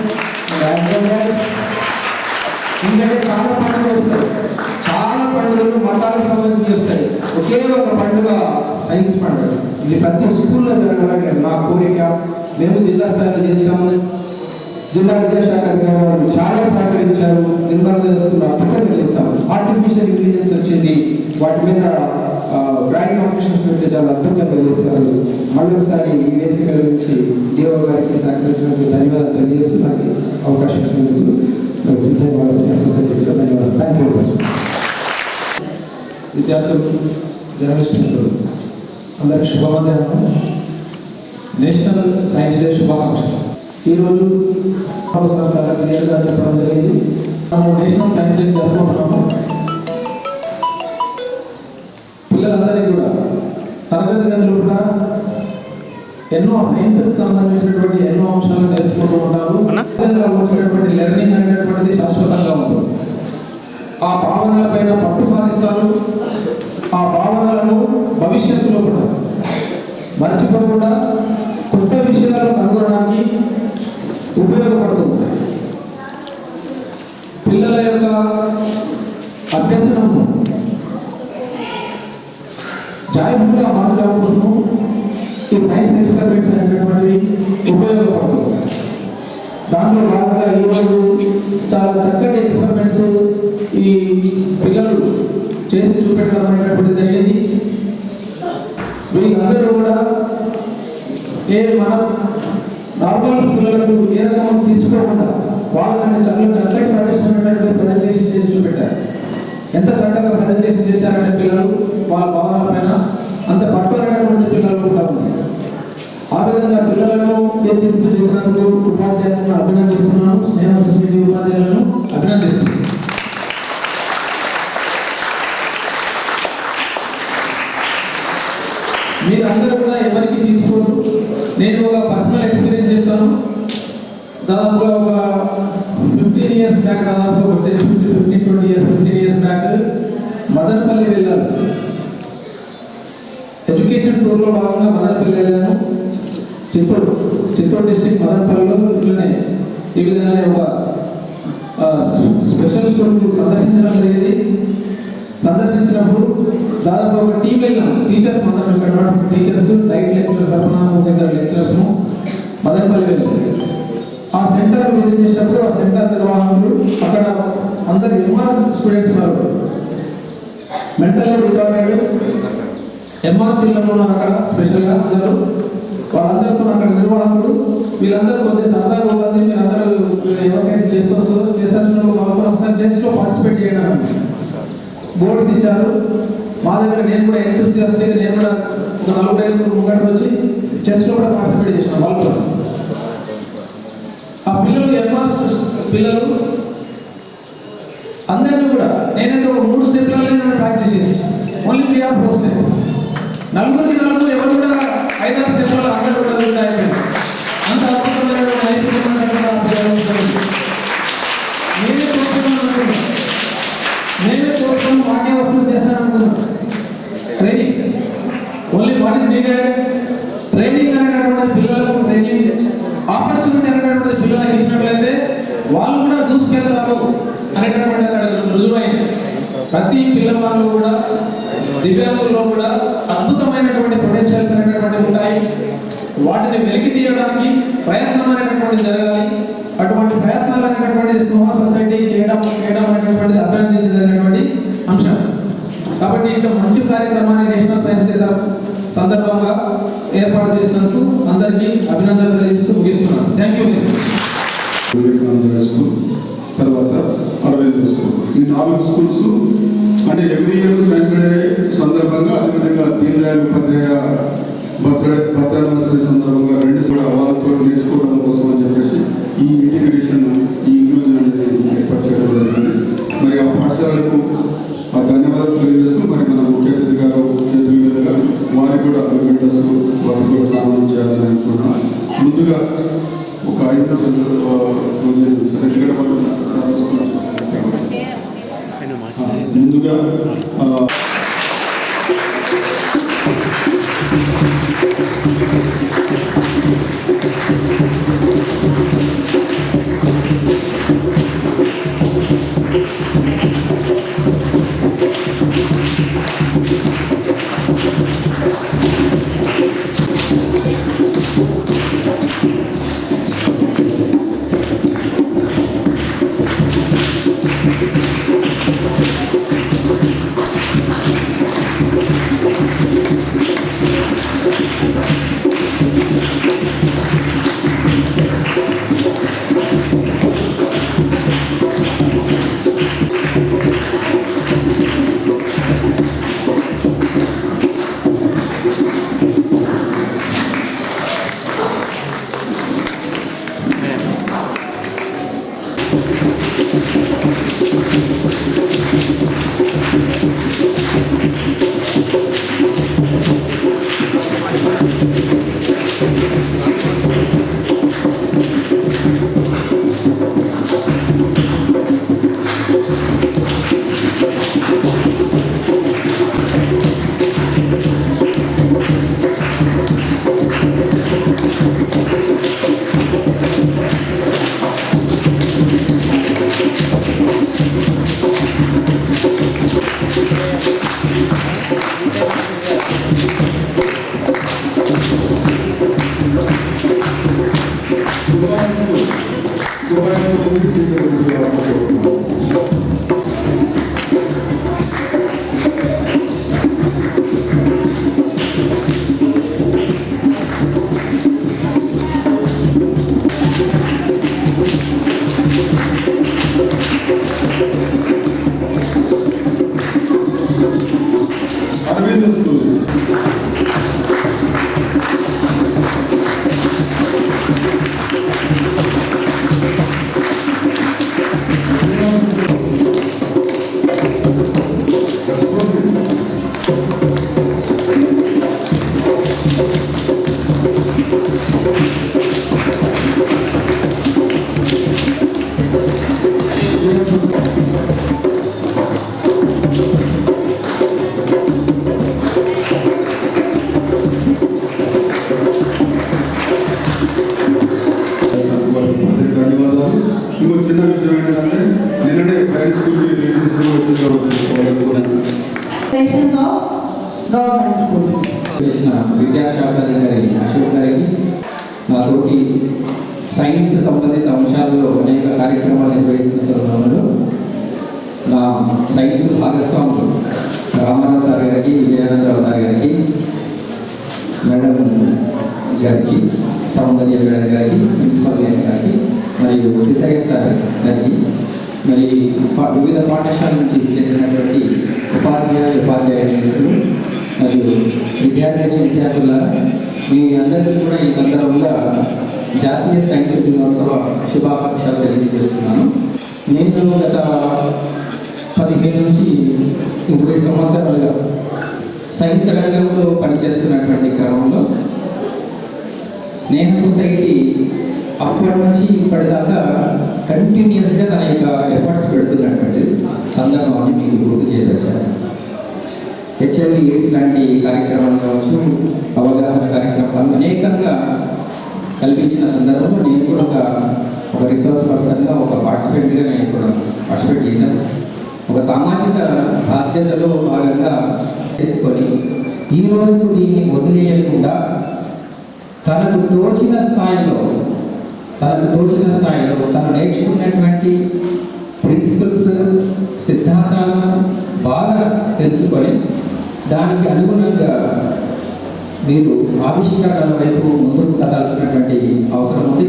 ఎందుకంటే చాలా పండుగలు వస్తాయి, చాలా పండుగలు మతాలకు సంబంధించి వస్తాయి. ఒకే ఒక పండుగ సైన్స్ పండుగ. ఇది ప్రతి స్కూల్లో జరగాలని నా కోరిక. మేము జిల్లా స్థాయిలో చేస్తాము. జిల్లా విద్యాశాఖ అధికారులు చాలా సహకరించారు. నిర్మాణ స్కూల్ అద్భుతంగా చేస్తాము. ఆర్టిఫిషియల్ ఇంటెలిజెన్స్ వచ్చింది, వాటి మీద డ్రాయింగ్ కాంపిటీషన్స్ పెడితే చాలా అద్భుతంగా చేస్తారు. మళ్ళొకసారి ఈ వేదిక గురించి డిఓ గారికి సహకరించినందుకు ధన్యవాదాలు తెలియజేస్తూ నాకు అవకాశం ఇచ్చినందుకు సిద్ధంగా సొసైటీలో ధన్యవాదాలు. Thank you. విద్యార్థులు, జర్నలిస్ట్ మిత్రులు అందరికీ శుభమధ్యాహ్నం. నేషనల్ సైన్స్ డే శుభాకాంక్షలు. ఈరోజు చాలా క్లియర్గా చెప్పడం జరిగింది. మనం నేషనల్ సైన్స్ డే జరుపుకుంటున్నాము. పిల్లలందరికీ కూడా తరగతి గదిలో కూడా ఎన్నో సైన్స్కి సంబంధించినటువంటి ఎన్నో అంశాలు నేర్చుకుంటూ ఉంటారు. వచ్చినటువంటి లెర్నింగ్ అనేటువంటిది శాశ్వతంగా ఉంటుంది. ఆ భావనలపైన పట్టు సాధిస్తారు. ఆ భావనలను భవిష్యత్తులో కూడా మర్చిపోకుండా కొత్త విషయాలు కనుగొనడానికి ఉపయోగపడుతుంది. పిల్లల యొక్క అభ్యసనము జాగ్రత్తగా మార్చడం కోసము ఈ సైన్స్ ఎక్స్పెరిమెంట్స్ అనేటువంటివి ఉపయోగపడుతుంది. దాంట్లో భాగంగా ఈరోజు చాలా చక్కటి ఎక్స్పెరిమెంట్స్ ఈ పిల్లలు చేసి చూపెట్టడం అనేటువంటిది జరిగింది. వీళ్ళందరూ కూడా మనం నార్మల్ పిల్లలకు ఏ రకం తీసుకోకుండా వాళ్ళని చాలా చక్కటి ప్రదర్శన ప్రజెంటేషన్ చేసి చూపెట్టారు. ఎంత చక్కగా ప్రజెంటేషన్ చేశారంటే పిల్లలు వాళ్ళ భావన పైన అంత పట్టుకునేటువంటి పిల్లలు కూడా ఉన్నాయి. ఆ విధంగా పిల్లలను తీర్చిదిద్దినందుకు ఉపాధ్యాయులను అభినందిస్తున్నాను. స్నేహ సొసైటీ ఉపాధ్యాయులను అభినందిస్తున్నాను. మీరందరూ కూడా ఎవరికి తీసుకోరు. నేను ఒక పర్సనల్ ఎక్స్పీరియన్స్ చెప్తాను. దాదాపుగా ఒక 15 years బ్యాక్, దాదాపు 15 years బ్యాక్ మదనపల్లి వెళ్ళాను. ఎడ్యుకేషన్ టూర్లో భాగంగా మదనపల్లి వెళ్ళాను. చిత్తూరు డిస్ట్రిక్ట్ మదనపల్లిలో ఇట్లనే ఈ విధంగా ఒక స్పెషల్ స్కూల్ సందర్శించడం జరిగింది. సందర్శించినప్పుడు దాదాపు ఒక టీం వెళ్ళాం. టీచర్స్ మొత్తం ఇక్కడ టీచర్స్, డైట్ లెక్చరర్స్ తరఫున 2 లెక్చరర్స్ మదనపల్లి వెళ్ళాం. ఆ సెంటర్ విజిట్ చేసినప్పుడు ఆ సెంటర్ నిర్వాహకులు అక్కడ అందరు ఎంఆర్ స్టూడెంట్స్ ఉన్నారు. మెంటల్ రిటార్డెడ్ ఎంఆర్ చిల్డ్రన్ ఉన్నారు అక్కడ స్పెషల్గా. అందరూ వాళ్ళందరితో అక్కడ నిర్వాహకుడు వీళ్ళందరూ కొద్దిగా సరదాగా ఉంటుంది. మీరందరూ ఎవరికైతే చేస్తారు వాళ్ళతో ఒకసారి చెస్లో పార్టిసిపేట్ చేయడానికి బోర్డ్స్ ఇచ్చారు. మా దగ్గర నేను కూడా ఎంతూసియాస్ట్, నేను కూడా ఒక 4-5 ముంగట వచ్చి చెస్లో కూడా పార్టిసిపేట్ చేసిన వాళ్ళతో. ఆ పిల్లలు ఎంఆర్ పిల్లలు అందరినీ కూడా నేనైతే ఒక 3 స్టెప్లలో ప్రాక్టీస్ చేసేసాను. Only 3 or 4 step. నలుగురికి నలుగురు ఎవరు కూడా 5-6 స్టెప్పులు అందరూ కూడా ఉంటాయి. అంత అద్భుతమైనటువంటి నైపుణ్యమైనటువంటి పిల్లలు ఉంటుంది. మేమే కోరుకున్నాం మాకే వస్తువులు చేస్తారనుకున్నాం. Training only what is needed. Training అనేటటువంటి పిల్లలకు ట్రైనింగ్ ఆపర్చునిటీ అనేటటువంటి పిల్లలకు ఇచ్చినట్లయితే వాళ్ళు కూడా దూసుకెళ్తారు అనేటటువంటి రుజువైంది. ప్రతి పిల్లవాళ్ళు కూడా దివ్యాంగుల్లో కూడా అద్భుతమైనటువంటి పొటెన్షియల్స్ అనేటటువంటి ఉంటాయి. వాటిని వెలికి తీయడానికి ప్రయత్నం అనేటటువంటి జరగాలి. అటువంటి ప్రయత్నాలు అనేటటువంటి స్నేహ సొసైటీ చేయడం అనేటటువంటిది అభినందించదగినటువంటి అంశం. కాబట్టి ఇంకా మంచి కార్యక్రమాన్ని నేషనల్ సైన్స్ డే సందర్భంగా ఏర్పాటు చేసినందుకు అందరికీ అభినందనలు తెలియజేస్తూ ముగిస్తున్నాను. Thank you. వివేకానంద స్కూల్, తర్వాత అరవింద్ స్కూల్, ఈ 4 స్కూల్స్ అంటే ఎవ్రీ ఇయర్ సైన్స్ డే సందర్భంగా, అదేవిధంగా దీన్ దయాళ్ ఉపాధ్యాయ బర్త్ యానివర్సరీ సందర్భంగా 2 కూడా వాళ్ళతో నేర్చుకోవడం కోసం అని చెప్పేసి ఈ ఇంటిగ్రేషన్, ఈ ఇంక్లూజన్ అనేది ఏర్పాటు చేయడం జరిగింది. మరి ఆ పాఠశాలకు ఆ ధన్యవాదాలు తెలియజేస్తూ మరి మన ముఖ్య అతిథి గారు చేతుల మీదుగా వారికి కూడా మెమెంటోస్ వారికి కూడా సన్మానం చేయాలని అనుకున్నాం. ముందుగా ఒక 5 నిమిషాలు ఎందుకంటే ముందుగా ఇంకో చిన్న విషయం ఏంటంటే నిన్ననే ప్రైవేట్ స్కూల్ చేసిన విద్యాశాఖ అధికారి అశోక్ గారికి, నా తోటి సైన్స్ సంబంధిత అంశాల్లో అనేక కార్యక్రమాలు నిర్వహిస్తున్న సందర్భంలో నా సైన్స్ భాగస్వాములు రామారావు సార్ గారికి, విజయానందరావు సార్ గారికి, మేడం గారికి, సౌందర్య మేడం గారికి, ప్రిన్సిపల్ గారికి, మరియు సిద్ధయ్య సార్ గారికి, మరి వివిధ పాఠశాల నుంచి చేసినటువంటి ఉపాధ్యాయులు మరియు విద్యార్థులారా, మీ అందరికీ కూడా ఈ సందర్భంగా జాతీయ సైన్స్ దినోత్సవ శుభాకాంక్షలు తెలియజేస్తున్నాను. నేను గత 15 నుంచి 20 సంవత్సరాలుగా సైన్స్ రంగంలో పనిచేస్తున్నటువంటి క్రమంలో స్నేహ సొసైటీ అప్పటి నుంచి ఇప్పటిదాకా కంటిన్యూస్గా తన యొక్క ఎఫర్ట్స్ పెడుతున్నటువంటి సందర్భాన్ని మీకు గుర్తు చేసి వచ్చారు. హెచ్ఐవి ఎయిడ్స్ లాంటి కార్యక్రమాలు కావచ్చు, అవగాహన కార్యక్రమాలు అనేకంగా కల్పించిన సందర్భంలో నేను కూడా ఒక రిసోర్స్ పర్సన్గా, ఒక పార్టిసిపెంట్గా నేను కూడా పార్టిసిపేట్ చేశాను. ఒక సామాజిక బాధ్యతలో భాగంగా చేసుకొని ఈరోజు దీన్ని వదిలేయకుండా తనకు తోచిన స్థాయిలో తను నేర్చుకున్నటువంటి ప్రిన్సిపల్స్, సిద్ధాంతాలను బాగా తెలుసుకొని దానికి అనుగుణంగా మీరు ఆవిష్కరణల వైపు ముందుకు కదాల్సినటువంటి అవసరం ఉంది.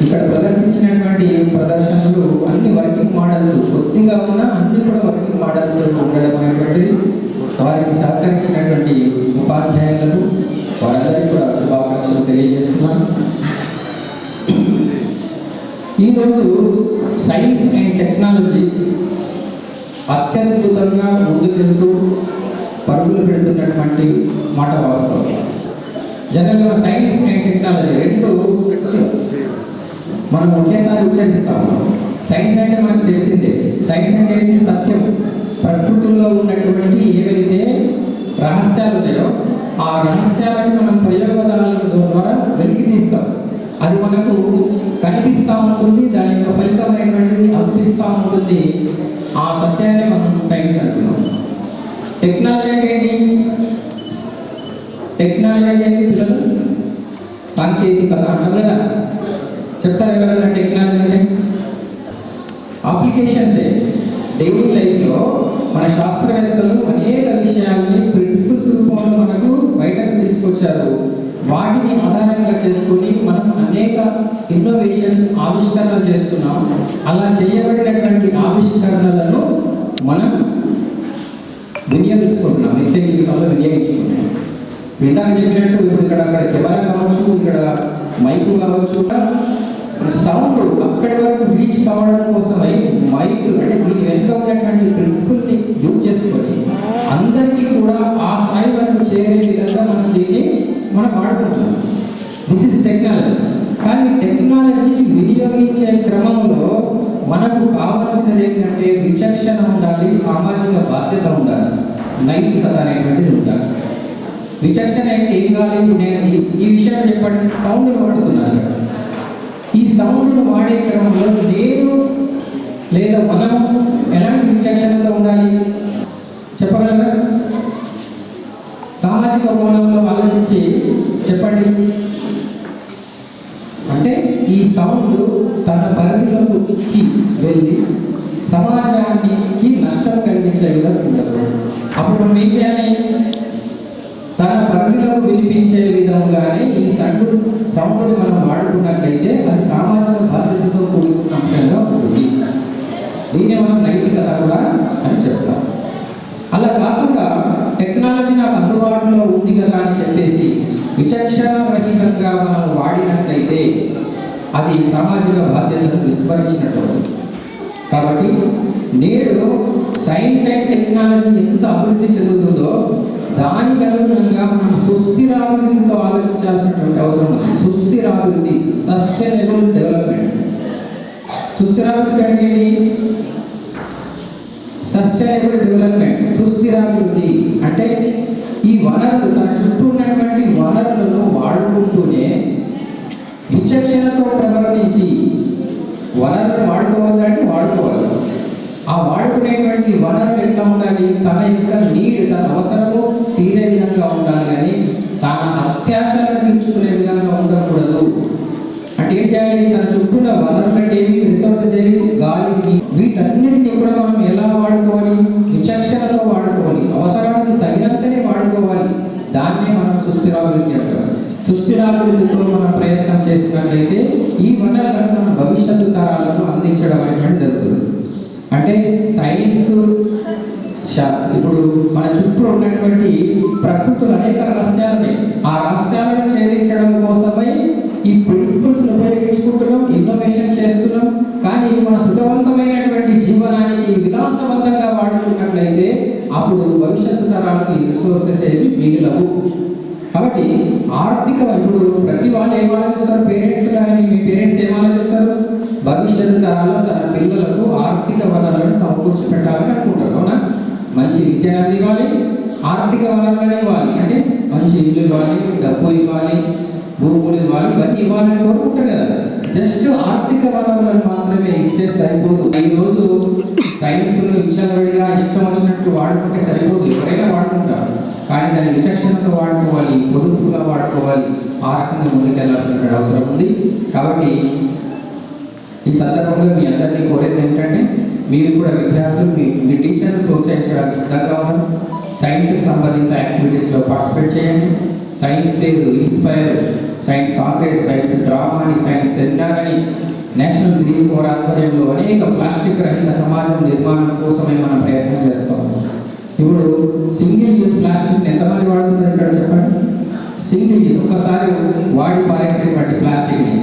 ఇక్కడ ప్రదర్శించినటువంటి ప్రదర్శనలు అన్ని వర్కింగ్ మోడల్స్, కొద్దిగా ఉన్నా అన్ని కూడా వర్కింగ్ మోడల్స్ ఉండడం అనేటువంటిది వారికి సహకరించినటువంటి ఉపాధ్యాయులకు వారందరికీ కూడా శుభాకాంక్షలు తెలియజేస్తున్నాను. ఈరోజు సైన్స్ అండ్ టెక్నాలజీ అత్యద్భుతంగా ముందుకెళ్తూ పరుగులు పెడుతున్నటువంటి మాట వాస్తవం. జనరల్గా సైన్స్ అండ్ టెక్నాలజీ రెండు మనం ఒకేసారి ఉచ్చరిస్తాము. సైన్స్ అంటే మనకు తెలిసిందే. సైన్స్ అంటే సత్యం, ప్రకృతిలో ఉన్నటువంటి ఏవైతే రహస్యాలు ఉన్నాయో ఆ రహస్యాలను మనం ప్రయోగదాల ద్వారా వెలికి తీస్తాం. అది మనకు కనిపిస్తూ ఉంటుంది, దాని యొక్క ఫలితమైనటువంటిది అనిపిస్తూ ఉంటుంది. ఆ సత్యాన్ని మనం సైన్స్ అంటున్నాం. టెక్నాలజీ అంటే ఏంటి? టెక్నాలజీ అంటే ఏంటి పిల్లలు? సాంకేతికత అంటాం కదా. చెప్తారు ఎవరైనా టెక్నాలజీ అంటే? అప్లికేషన్సే. డైలీ లైఫ్లో మన శాస్త్రవేత్తలు అనేక విషయాల్ని ప్రిన్సిపల్స్ రూపంలో మనకు బయటకు తీసుకొచ్చారు. వాటిని ఆధారంగా చేసుకొని మనం అనేక ఇన్నోవేషన్స్, ఆవిష్కరణలు చేస్తున్నాం. అలా చేయబడినటువంటి ఆవిష్కరణలను మనం వినియోగించుకుంటున్నాం, నిత్య జీవితంలో వినియోగించుకుంటున్నాం. ఇందాక చెప్పినట్టు ఇప్పుడు అక్కడ కెమెరా కావచ్చు, ఇక్కడ మైకు కావచ్చు, సౌండ్ అక్కడి వరకు రీచ్ కావడం కోసమై మైక్ అంటే దీని వెనుక ఉన్నటువంటి ప్రిన్సిపల్ని యూజ్ చేసుకొని అందరికీ కూడా ఆ స్థాయి వరకు చేరే విధంగా మనం వాడుకుంటున్నాం. This is technology. కానీ టెక్నాలజీ వినియోగించే క్రమంలో మనకు కావాల్సినది ఏంటంటే విచక్షణ ఉండాలి, సామాజిక బాధ్యత ఉండాలి, నైతికత అనేటువంటిది ఉండాలి. విచక్షణ అంటే ఏం కావాలి? నేను ఈ విషయం చెప్పండి. సౌండ్ను వాడుతున్నాను. ఈ సౌండ్ను వాడే క్రమంలో నేను లేదా మనం ఎలాంటి విచక్షణతో ఉండాలి చెప్పగలరా? సామాజిక కోణంలో ఆలోచించి చెప్పండి. అంటే ఈ సౌండ్ తన పరిధిలోకి ఇచ్చి వెళ్ళి సమాజానికి నష్టం కలిగించే విధంగా ఉండదు. అప్పుడు మనం ఏం చేయాలి? తన పరిధిలోకి వినిపించే విధంగానే ఈ సౌండ్ని మనం వాడుకున్నట్లయితే అది సామాజిక బాధ్యతతో కూడుకున్న అంశంగా ఉంటుంది. దీన్ని మనం నైతికత కూడా అని చెప్తాం. అలా కాకుండా టెక్నాలజీ నాకు అందుబాటులో ఉంది కదా అని చెప్పేసి విచక్షణ రహితంగా మనం వాడినట్లయితే అది సామాజిక బాధ్యతను విస్మరించినట్టు. కాబట్టి నేడు సైన్స్ అండ్ టెక్నాలజీ ఎంత అభివృద్ధి చెందుతుందో దానికి అనుగుణంగా మనం సుస్థిరాభివృద్ధితో ఆలోచించాల్సినటువంటి అవసరం ఉంది. సుస్థిరాభివృద్ధి, సస్టైనబుల్ డెవలప్మెంట్. సుస్థిరాభివృద్ధి అంటే సస్టైనబుల్ డెవలప్మెంట్, సుస్థిరాభివృద్ధి అంటే ఈ వనరులు, తన చుట్టూ ఉన్నటువంటి వనరులను వాడుకుంటూనే విచక్షణతో ప్రవర్తించి వనరులను వాడుకోవాలంటే వాడుకోవాలి. ఆ వాడుకునేటువంటి వనరులు ఎట్లా ఉండాలి? తన యొక్క నీడ్, తన అవసరము తీరే విధంగా ఉండాలి, కానీ తన అత్యాశలను తీర్చుకునే విధంగా ఉండకూడదు. అంటే ఏం చేయాలి? తన చుట్టూ వనరులు అంటే ఏమి? రిసోర్సెస్ ఏమి? గాలి, వీటన్నిటిని కూడా మనం ఎలా వాడుకోవాలి? విచక్షణతో వాడుకోవాలి, అవసరానికి తగినంతనే వాడుకోవాలి. దాన్నే మనం సుస్థిరాభివృద్ధి అంటారు. సుస్థిరాభివృద్ధితో మనం ప్రయత్నం చేసినట్లయితే ఈ వనరులను మన భవిష్యత్తు తరాలకు అందించడం అనేది జరుగుతుంది. అంటే సైన్స్ ఇప్పుడు మన చుట్టూ ఉన్నటువంటి ప్రకృతులు అనేక రహస్యాలని, ఆ రహస్యాలను ఛేదించడం కోసమై ఈ ప్రిన్సిపల్స్ను ఉపయోగించుకుంటున్నాం, ఇన్నోవేషన్ చేస్తున్నాం. కానీ మన సుఖవంతమైనటువంటి జీవనానికి విలాసవంతంగా వాడుకున్నట్లయితే అప్పుడు భవిష్యత్తు తరాలకు ఈ రిసోర్సెస్ ఏమి మిగిలవు. కాబట్టి ఆర్థిక ఇప్పుడు ప్రతి వాళ్ళు ఏం ఆలోచిస్తారు, పేరెంట్స్ కానీ మీ పేరెంట్స్ ఏం ఆలోచిస్తారు, భవిష్యత్తు తరాల్లో తన పిల్లలకు ఆర్థిక వనరులను సమకూర్చి పెట్టాలని అనుకుంటారు. అవునా? మంచి విద్య ఇవ్వాలి, ఆర్థిక వనరులను ఇవ్వాలి, అంటే మంచి ఇల్లు ఇవ్వాలి, డబ్బు ఇవ్వాలి, భూములు ఇవ్వాలి, ఇవన్నీ ఇవ్వాలని కోరుకుంటారు కదా. జస్ట్ ఆర్థిక వనరులను మాత్రమే ఇస్తే సరిపోదు. ఈరోజు సైన్స్ను విచ్చలవిడిగా ఇష్టం వచ్చినట్టు వాడుకుంటే సరిపోదు, ఎవరైనా వాడుకుంటారు. కానీ దాన్ని విచక్షణతో వాడుకోవాలి, పొదుపుగా వాడుకోవాలి, ఆ రకంగా ముందుకెళ్లాల్సిన అవసరం ఉంది. కాబట్టి ఈ సందర్భంగా మీ అందరినీ కోరేది ఏంటంటే మీరు కూడా విద్యార్థులు మీ టీచర్ని ప్రోత్సహించడానికి సిద్ధంగా ఉన్నారు. సైన్స్కి సంబంధించిన యాక్టివిటీస్లో పార్టిసిపేట్ చేయండి. Science fair, inspire, science Congress, science drama అని, సైన్స్ సెమినార్ అని, నేషనల్ గ్రీన్ కోర్ ఆధ్వర్యంలో అనేక ప్లాస్టిక్ రహిత సమాజం నిర్మాణం కోసమే మనం ప్రయత్నం చేస్తాం. ఇప్పుడు సింగిల్ యూజ్ ప్లాస్టిక్ ఎంతమంది వాడుతున్నారు ఇక్కడ చెప్పండి. సింగిల్ యూజ్ ఒక్కసారి వాడి పారేసేటువంటి ప్లాస్టిక్ని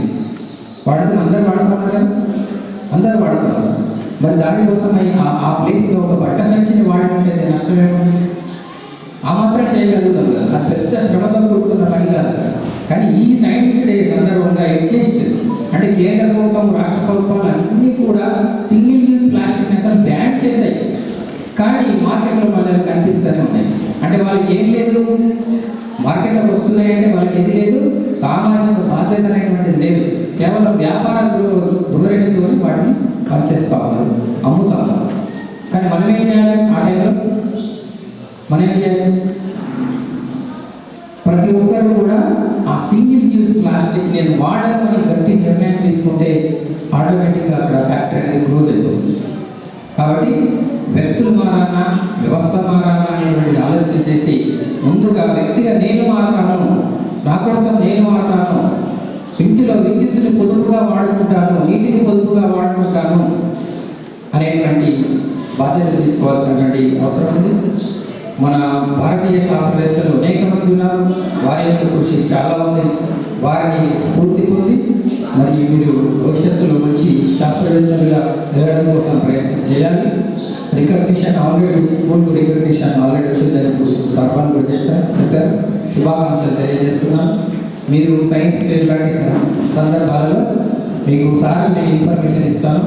వాడుతున్న అందరూ వాడుతున్నారు కదా, అందరూ వాడుతున్నారు. మరి దానికోసం ఆ ప్లేస్లో ఒక బట్ట సంచిని వాడినట్టే నష్టమేముంది? ఆ మాత్రం చేయగలుగుతాం కదా, అది పెద్ద శ్రమతో కూడుకున్న పని కాదు. కానీ ఈ సైన్స్ డే సందర్భంగా అట్లీస్ట్ అంటే కేంద్ర ప్రభుత్వం, రాష్ట్ర ప్రభుత్వాలు అన్నీ కూడా సింగిల్ యూజ్ ప్లాస్టిక్ అసలు బ్యాన్ చేశాయి. కానీ మార్కెట్లో మళ్ళీ కనిపిస్తూనే ఉన్నాయి. అంటే వాళ్ళకి ఏం లేదు, మార్కెట్లోకి వస్తున్నాయంటే వాళ్ళకి ఏది లేదు, సామాజిక బాధ్యత అనేటువంటిది లేదు. కేవలం వ్యాపార ధోరణితో వాటిని పనిచేస్తూ ఉన్నారు, అమ్ముతా ఉన్నారు. కానీ మనం ఏం చేయాలి? ఆ టైంలో మనం ఏం చేయాలి? ప్రతి ఒక్కరు కూడా ఆ సింగిల్ యూజ్ ప్లాస్టిక్ నేను వాడాలని గట్టి నిర్ణయం తీసుకుంటే ఆటోమేటిక్గా అక్కడ ఫ్యాక్టరీ అనేది క్లోజ్ అయిపోతుంది. కాబట్టి వ్యక్తులు మారానా, వ్యవస్థ మారానా అనేటువంటి ఆలోచన చేసి ముందుగా వ్యక్తిగా నేను మారుతాను, నా కోసం నేను మారుతాను, ఇంటిలో విద్యుత్తుని పొదుపుగా వాడుకుంటాను, నీటిని పొదుపుగా వాడుకుంటాను అనేటువంటి బాధ్యత తీసుకోవాల్సినటువంటి అవసరం ఉంది. మన భారతీయ శాస్త్రవేత్తలు అనేక మంది ఉన్నారు, వారి యొక్క కృషి చాలా ఉంది. వారిని స్ఫూర్తి పొంది మరి మీరు భవిష్యత్తులో మంచి శాస్త్రవేత్తలుగా ఎదగడం కోసం ప్రయత్నం చేయాలి. Recognition already, school recognition already వచ్చిందని సర్వాలు కూడా చెప్పారు. శుభాకాంక్షలు తెలియజేస్తున్నాను. మీరు సైన్స్ లాంటి సందర్భాలలో మీకు సార్ నేను ఇన్ఫర్మేషన్ ఇస్తాను.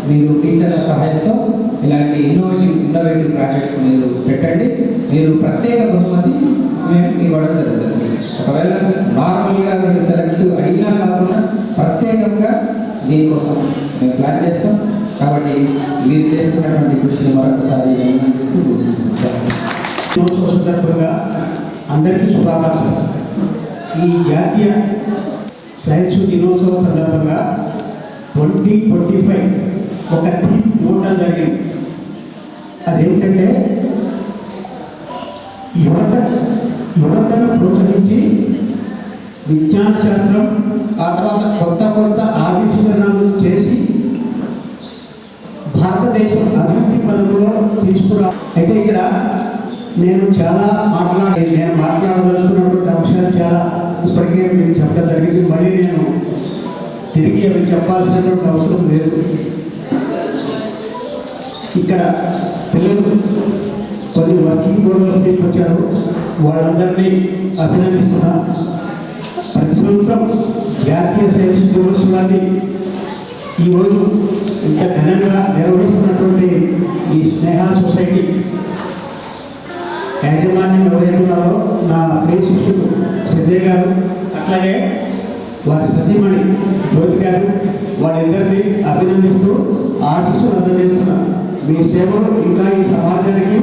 మీరు టీచర్ల సహాయంతో ఇలాంటి ఇన్నోవేటివ్ ప్రాజెక్ట్స్ మీరు పెట్టండి. మీరు ప్రత్యేక బహుమతి మేము ఇవ్వడం జరుగుతుంది. ఒకవేళ నార్మల్గా మీరు సెలెక్ట్ అయినా కాకుండా ప్రత్యేకంగా దీనికోసం మేము ప్లాన్ చేస్తాం. కాబట్టి మీరు చేస్తున్నటువంటి కృషిని మరొకసారి అభినందిస్తూ దినోత్సవ సందర్భంగా అందరికీ శుభాకాంక్షలు. ఈ జాతీయ సైన్స్ దినోత్సవం సందర్భంగా 2025 ఒక థీమ్ చూడటం జరిగింది. అదేమిటంటే యువతను ప్రోత్సహించి విజ్ఞాన శాస్త్రం, ఆ తర్వాత కొత్త ఆవిష్కరణలు చేసి భారతదేశం అభివృద్ధి పదంలో తీసుకురా. అయితే ఇక్కడ నేను మాట్లాడదలుచుకున్నటువంటి అంశాలు చాలా ఇప్పటికే మీకు చెప్పడం జరిగింది. మళ్ళీ నేను తిరిగి అవి చెప్పాల్సినటువంటి అవసరం లేదు. ఇక్కడ పిల్లలు కొన్ని వర్కింగ్ మోడల్స్ తీసుకొచ్చారు, వాళ్ళందరినీ అభినందిస్తున్నాను. ప్రతి సంవత్సరం జాతీయ సైన్స్ దినోత్సవాన్ని ఈరోజు ఇంత ఘనంగా నిర్వహిస్తున్నటువంటి ఈ స్నేహ సొసైటీ యాజమాన్యం ఎవరైతున్నారో నా ప్రియ శిష్యుడు సిద్ధయ్య గారు, అట్లాగే వారి సతీమణి జ్యోతి గారు, వాళ్ళిద్దరినీ అభినందిస్తూ ఆశీస్సులు అందజేస్తున్నాను. మీ సేవలు ఇంకా ఈ సమాజానికి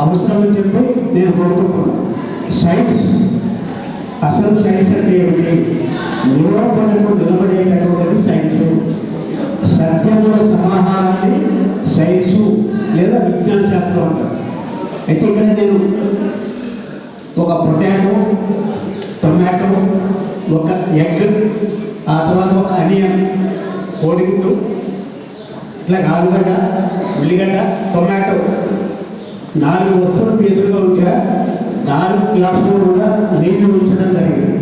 అవసరమని చెప్పి నేను కోరుకుంటున్నాను. సైన్స్, అసలు సైన్స్ అంటే ఏమిటి? నిరూపణకు నిలబడేటటువంటిది సైన్స్. సత్యముల సమాహారాన్ని సైన్సు లేదా విజ్ఞాన శాస్త్రం అంటారు. అయితే ఇక్కడ నేను ఒక పొటాటో, టొమాటో, ఒక ఎగ్, ఆ తర్వాత ఒక అనియన్, కోడిగుడ్డు, ఇట్లా ఆలుగడ్డ, ఉల్లిగడ్డ, టొమాటో 4 వస్తువులు ఎదురుగా ఉంటే 4 గ్లాసులు కూడా నీళ్లు ఉంచడం జరిగింది.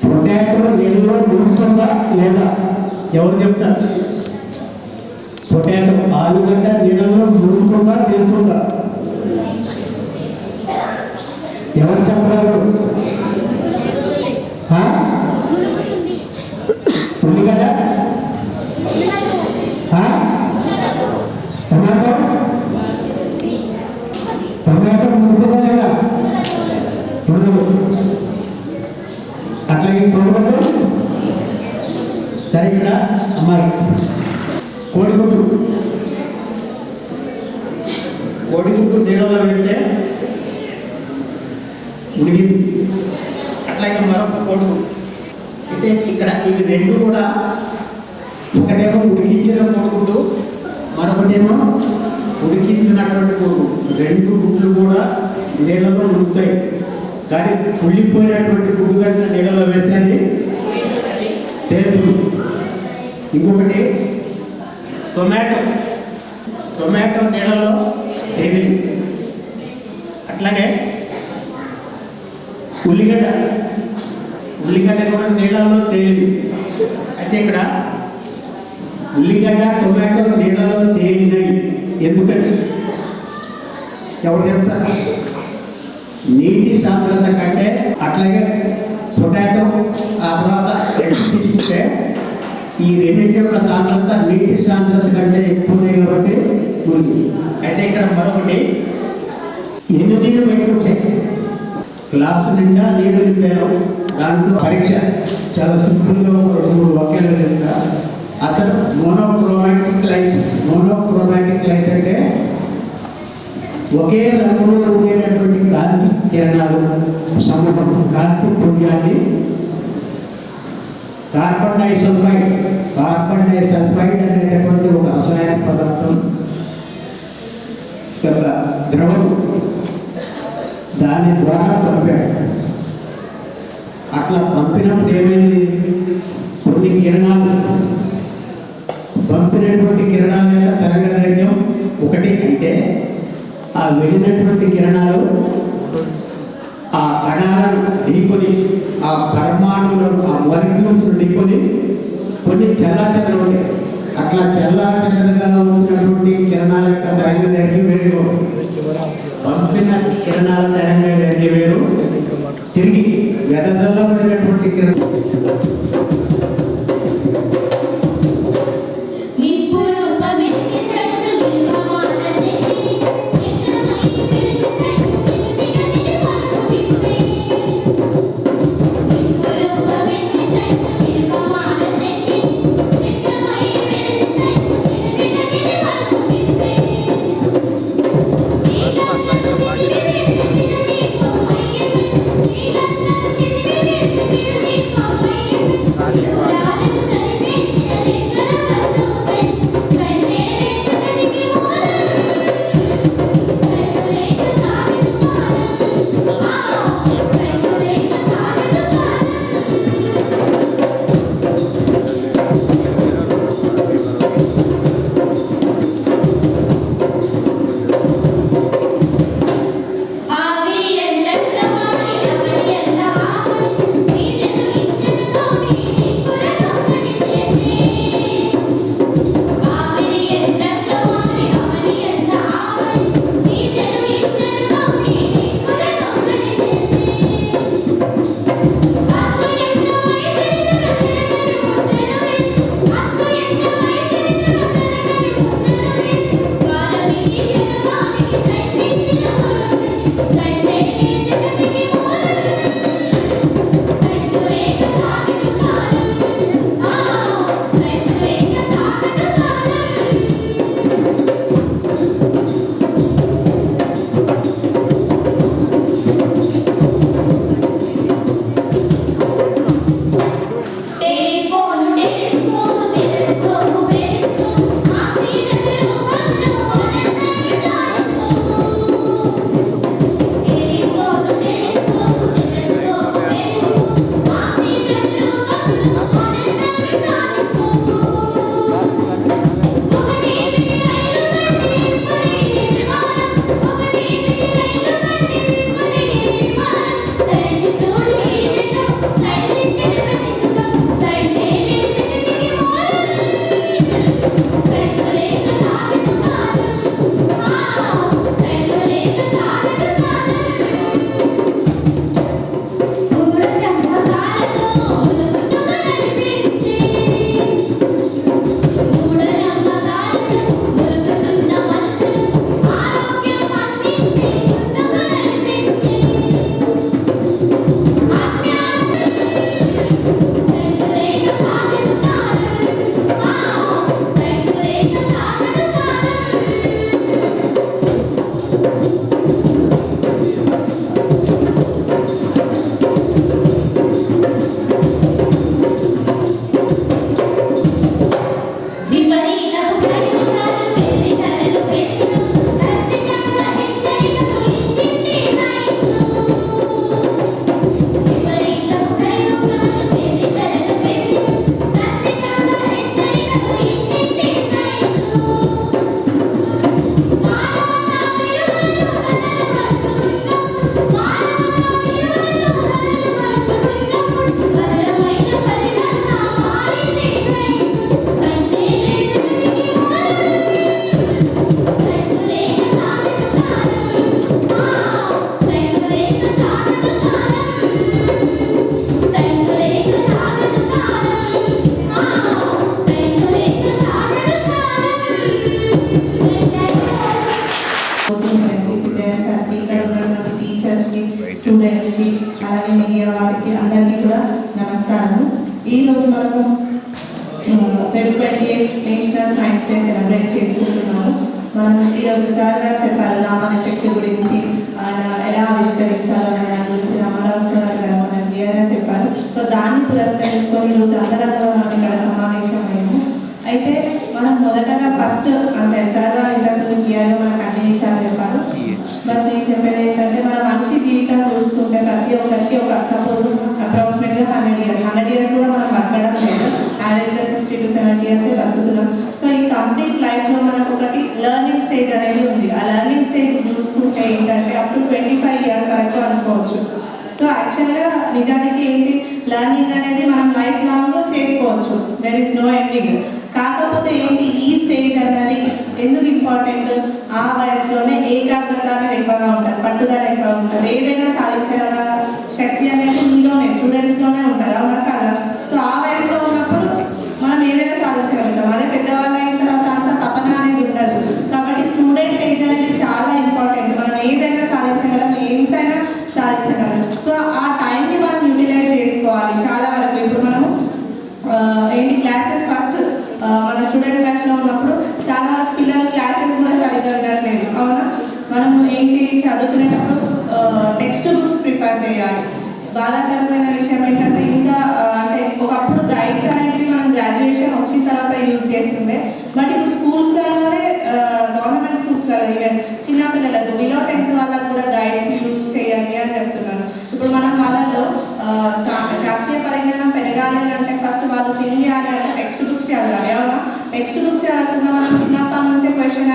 పొటాటో నీళ్ళలో మునుగుతుందా లేదా? ఎవరు చెప్తారు? పొటాటో, ఆలుగడ్డ నీళ్ళలో మునుగుతుందా తేలుతుందా? కోడిగుడ్డు సరే ఇక్కడ అమ్మాయి కోడిగుడ్డు నీళ్ళలో వెళ్తే ఉడిగి అట్లాగే మరొక కోడుగు అయితే ఇక్కడ ఇవి రెండు కూడా ఒకటేమో ఉడికించిన కోడిగుడ్డు మరొకటేమో ఉడికించినటువంటి కోడుగు రెండు గుడ్లు కూడా నీళ్ళలో ఉడుకుతాయి కానీ కుళ్ళిపోయినటువంటి గుడ్డు కట్టిన నీళ్ళలో వెళ్తే అది తేలుతుంది ఇంకొకటి టొమాటో నీళ్ళలో తేలి అట్లాగే ఉల్లిగడ్డ కూడా నీళ్ళలో తేలింది అయితే ఇక్కడ ఉల్లిగడ్డ టొమాటో నీళ్ళలో తేలినాయి ఎందుకని ఎవరు చెప్తారు నీటి సాంద్రత కంటే అట్లాగే పొటాటో ఆ తర్వాత తీసుకుంటే ఈ రెండింటి యొక్క సాంద్రత నీటి సాంద్రత కంటే ఎక్కువ ఉన్నాయి కాబట్టి అయితే ఇక్కడ మరొకటి ఎన్ని నీళ్ళు పెట్టుకుంటే గ్లాసు నిండా నీళ్ళు నింపాను దాంట్లో పరీక్ష చాలా సింపుల్గా 2-3 వాక్యాలు చెప్తా అతను మోనోక్రోమాటిక్ లైట్ అంటే ఒకే రంగులో ఉండేటటువంటి కాంతి కిరణాలు సమూహం కాంతి పుణ్యాన్ని కార్బన్ డైసల్ఫైడ్ అనేటటువంటి ఒక రసాయన పదార్థం యొక్క ద్రవం దాని ద్వారా పంపాడు అట్లా పంపినప్పుడు ఏమైంది కొన్ని కిరణాలు పంపినటువంటి కిరణాల యొక్క తరంగదైర్ఘ్యం 1 అయితే ఆ వెళ్ళినటువంటి కిరణాలు ఆ కణాలను ఢీకొని ఆ పరమాణువులను ఆ మాలిక్యూల్స్ ఢీకొని కొన్ని చెల్లాచెదరు ఉంటాయి అట్లా చెల్లాచెదరుగా వచ్చినటువంటి కిరణాల యొక్క తరంగదైర్ఘ్యం వేరు పంపిన కిరణాల తరంగదైర్ఘ్యం వేరు తిరిగి వెదజల్లబడినటువంటి కిరణాలు అందరికీ కూడా నమస్కారము. ఈరోజు మనము February 28 national science day celebrate చేసుకుంటున్నాము. మనం ఈరోజు సార్ గారు చెప్పారు రామన్ ఎఫెక్ట్ గురించి, ఆయన ఎలా ఆవిష్కరించాలో అనే దాని గురించి రామారావు గారు మనకు క్లియర్గా చెప్పారు. సో దాన్ని పురస్కరించుకొని ఈరోజు అందరం ఇక్కడ సమావేశమయ్యాము. అయితే మనం మొదటగా ఫస్ట్ అంటే సార్ గారు ఇంతకు క్లియర్గా మనకు అన్ని విషయాలు చెప్పారు. బట్ నేను చెప్పేది ఏంటంటే మన మనిషి జీవితం చూసుకుంటే ప్రతి ఒక్కరికి ఒక సపోజ్ అప్రాక్సిమేట్గా 100 years కూడా మనం బతకడం లేదు. యావరేజ్గా 60 to 70 years బతుకుతున్నాం. సో ఈ కంప్లీట్ లైఫ్లో మనకు ఒకటి లెర్నింగ్ స్టేజ్ అనేది ఉంది. ఆ లెర్నింగ్ స్టేజ్ చూసుకుంటే ఏంటంటే అప్ టు 25 years వరకు అనుకోవచ్చు. సో యాక్చువల్గా నిజానికి ఏంటి లెర్నింగ్ అనేది మనం లైఫ్ లాంగ్ చేసుకోవచ్చు. There is no ending. కాకపోతే ఏంటి ఈ స్టేజ్ అన్నది ఎందుకు ఇంపార్టెంట్, ఆ వయసులోనే ఏకాగ్రత అనేది ఎక్కువగా ఉంటుంది, పట్టుదల ఎక్కువగా ఉంటుంది, ఏదైనా సాధించగల శక్తి అనేది మీలోనే స్టూడెంట్స్లోనే ఉంటుంది, అవునా కదా. సో ఆ వయసులో ఉన్నప్పుడు మనం ఏదైనా సాధించగలుగుతాం. అదే పెద్దవాళ్ళు అయిన తర్వాత అంత తపన అనేది ఉండదు. కాబట్టి స్టూడెంట్ ఏజ్ అనేది చాలా ఇంపార్టెంట్. మనం ఏదైనా సాధించగలం, ఎంతైనా సాధించగలం. సో ఆ టైంని మనం యూటిలైజ్ చేసుకోవాలి చాలా వరకు. ఇప్పుడు మనము ఏంటి క్లాసెస్ ఫస్ట్ మన స్టూడెంట్ లైఫ్లో ఉన్నప్పుడు చాలా వరకు పిల్లలు క్లాసెస్ కూడా సరిగ్గా వినట్లేదు, అవునా. మనము ఏంటి చదువుకునేటప్పుడు టెక్స్ట్ బుక్స్ ప్రిఫర్ చేయాలి. బాధాకరమైన విషయం ఏంటంటే ఇంకా అంటే ఒకప్పుడు గైడ్స్ అనేవి మనం గ్రాడ్యుయేషన్ వచ్చిన తర్వాత యూజ్ చేస్తుండే. బట్ ఇప్పుడు స్కూల్స్లోనే గవర్నమెంట్ స్కూల్స్లో ఈవెన్ చిన్నపిల్లలకు బిలో 10th వాళ్ళకు కూడా గైడ్స్ యూజ్ చేయండి అని చెప్తున్నారు. ఇప్పుడు మనం వాళ్ళలో శాస్త్రీయ పరిజ్ఞానం పెరగాలి అంటే ఫస్ట్ వాళ్ళు తెలియాలి అంటే టెక్స్ట్ బుక్స్ చదవాలి, అవునా. టెక్స్ట్ బుక్స్ చదవకుండా మనం చిన్నప్పటి నుంచే క్వశ్చన్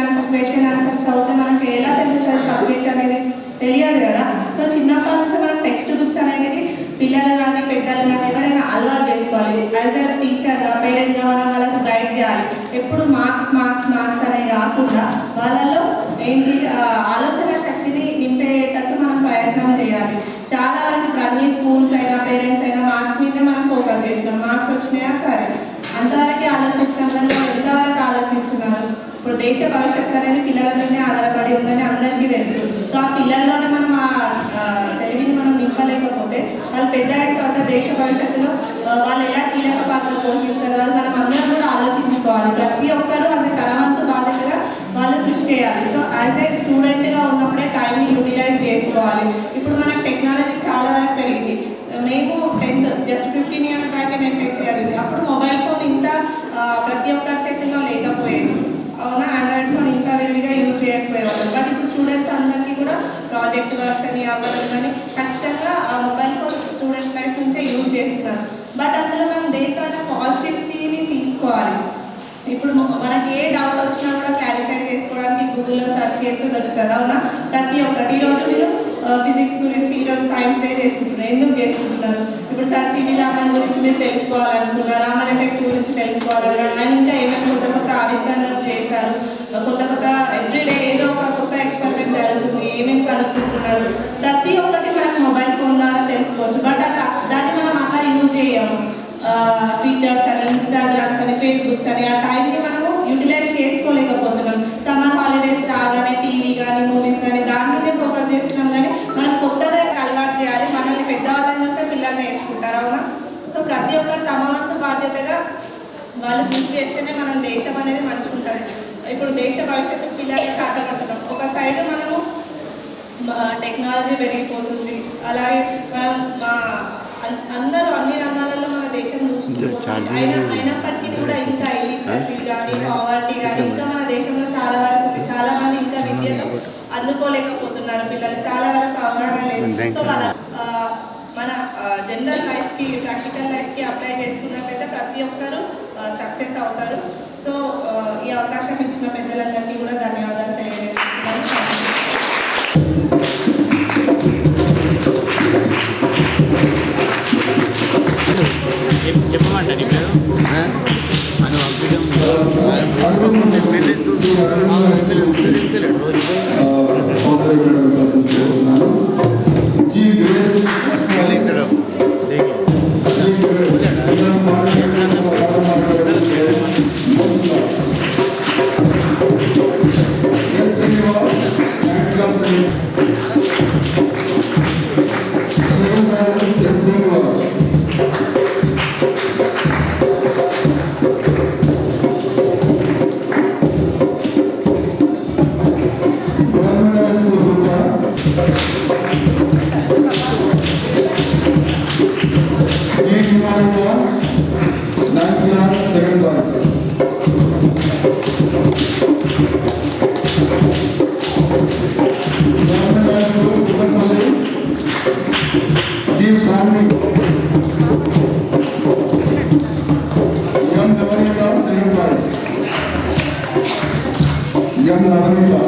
ఆన్సర్స్ చదివితే మనకి ఎలా తెలుస్తుంది సబ్జెక్ట్ అనేది తెలియదు కదా. సో చిన్నప్పటి నుంచి మనం టెక్స్ట్ బుక్స్ అనేది పిల్లలు కానీ పెద్దలు కానీ ఎవరైనా అలవాటు చేసుకోవాలి. యాజ్ ఎ టీచర్గా పేరెంట్గా మనం వాళ్ళకు గైడ్ చేయాలి. ఎప్పుడు మార్క్స్ అనేవి కాకుండా వాళ్ళలో ఏంటి ఆలోచన శక్తిని నింపేటట్టు మనం ప్రయత్నం చేయాలి. చాలా వరకు ఇప్పుడు అన్ని స్కూల్స్ అయినా పేరెంట్స్ అయినా మార్క్స్ మీదే మనం ఫోకస్ చేస్తున్నాం. మార్క్స్ వచ్చినాయా సరే అంతవరకే ఆలోచిస్తున్నాం, కానీ ఎంతవరకు ఆలోచిస్తున్నారు. ఇప్పుడు దేశ భవిష్యత్తు అనేది పిల్లల మీదనే ఆధారపడి ఉందని అందరికీ తెలుసు. సో ఆ పిల్లల్లోనే మనం ఆ తెలివిని మనం నింపలేకపోతే వాళ్ళు పెద్ద అయిన తర్వాత దేశ భవిష్యత్తులో వాళ్ళు ఎలా కీలక పాత్ర పోషిస్తారు అది మనం అందరం కూడా ఆలోచించుకోవాలి. ప్రతి ఒక్కరూ అంటే తన వంతు బాధ్యతగా వాళ్ళు కృషి చేయాలి. సో యాజ్ ఏ స్టూడెంట్గా ఉన్నప్పుడే టైంని యూటిలైజ్ చేసుకోవాలి. ఇప్పుడు మనకు టెక్నాలజీ చాలా వరకు పెరిగింది. మేము 10th జస్ట్ 15 years బ్యాక్ నేను 10th చదివింది. అప్పుడు మొబైల్ ఫోన్ ఇంత ప్రతి ఒక్కరి చేతుల్లో లేకపోయేది, అవునా. ఆండ్రాయిడ్ ఫోన్ ఇంత విరివిగా యూజ్ చేయకపోయేవాళ్ళు. బట్ ఇప్పుడు స్టూడెంట్స్ అందరికీ కూడా ప్రాజెక్ట్ వర్క్స్ అని అవ్వడం కానీ ఖచ్చితంగా ఆ మొబైల్ ఫోన్ స్టూడెంట్ లైఫ్ నుంచే యూజ్ చేస్తున్నారు. బట్ అందులో మనం దేనికైనా పాజిటివిటీని తీసుకోవాలి. ఇప్పుడు మనకి ఏ డౌట్ వచ్చినా కూడా క్లారిఫై చేసుకోవడానికి గూగుల్లో సెర్చ్ చేస్తే దొరుకుతుంది, అవునా. ప్రతి ఒక్కటి ఈరోజు మీరు ఫిజిక్స్ గురించి ఈరోజు సైన్స్ డే చేసుకుంటున్నారు. ఎందుకు చేసుకుంటున్నారు? ఇప్పుడు సార్ సివి రామన్ గురించి మీరు తెలుసుకోవాలనుకున్నారు, రామన్ ఎఫెక్ట్ గురించి తెలుసుకోవాలన్నారు. ఆయన ఇంకా ఏమేమి కొత్త ఆవిష్కరణలు చేశారు, కొత్త ఎవ్రీడే ఏదో ఒక కొత్త ఎక్స్పెరిమెంట్ జరుగుతుంది, ఏమేమి కనుక్కుంటున్నారు. ప్రతి ఒక్కటి మనకు మొబైల్ ఫోన్ ద్వారా తెలుసుకోవచ్చు. బట్ దాన్ని మనం అట్లా యూజ్ చేయము. ట్విట్టర్స్ అని, ఇన్స్టాగ్రామ్స్ అని, ఫేస్బుక్స్ అని ఆ టైంని మనము యూటిలైజ్ చేసుకోలేకపోతున్నాం. సమ్మర్ హాలిడేస్ రాగానే టీవీ కానీ మూవీస్ కానీ దాని మీదే ఫోకస్ చేస్తున్నాం. కానీ మనం కొత్తగా అలవాటు చేయాలి. మనల్ని పెద్దవాళ్ళని చూస్తే పిల్లలు నేర్చుకుంటారు, అవునా. సో ప్రతి ఒక్కరు తమ వంతు బాధ్యతగా వాళ్ళు కృషి చేస్తేనే మన దేశం అనేది మంచిగా ఉంటుంది. ఇప్పుడు దేశ భవిష్యత్తు పిల్లలకి కాకపోతున్నాం. ఒక సైడ్ మనము టెక్నాలజీ పెరిగిపోతుంది, అలాగే మనం అందరూ అన్ని రంగాలలో మన దేశం చూసుకుంటుంది. అయినప్పటికీ కూడా ఇంకా ఇలిటరసీ కానీ పావర్టీ కానీ ఇంకా మన దేశంలో చాలా వరకు ఉంది. చాలా మంది ఇంకా విద్యను అందుకోలేకపోతున్నారు పిల్లలు, చాలా వరకు అవగాహన లేదు. సో మన జనరల్ లైఫ్కి ప్రాక్టికల్ లైఫ్కి అప్లై చేసుకున్నట్లయితే ప్రతి ఒక్కరూ సక్సెస్ అవుతారు. సో ఈ అవకాశం ఇచ్చిన పెద్దలందరికీ కూడా ధన్యవాదాలు తెలియజేస్తున్నాను. చెప్పమండి పేరు Yes, Ninth class, second point. Government High School, Kuppalpalli, D. Swami. Young Navanita, second point. Young Navanita.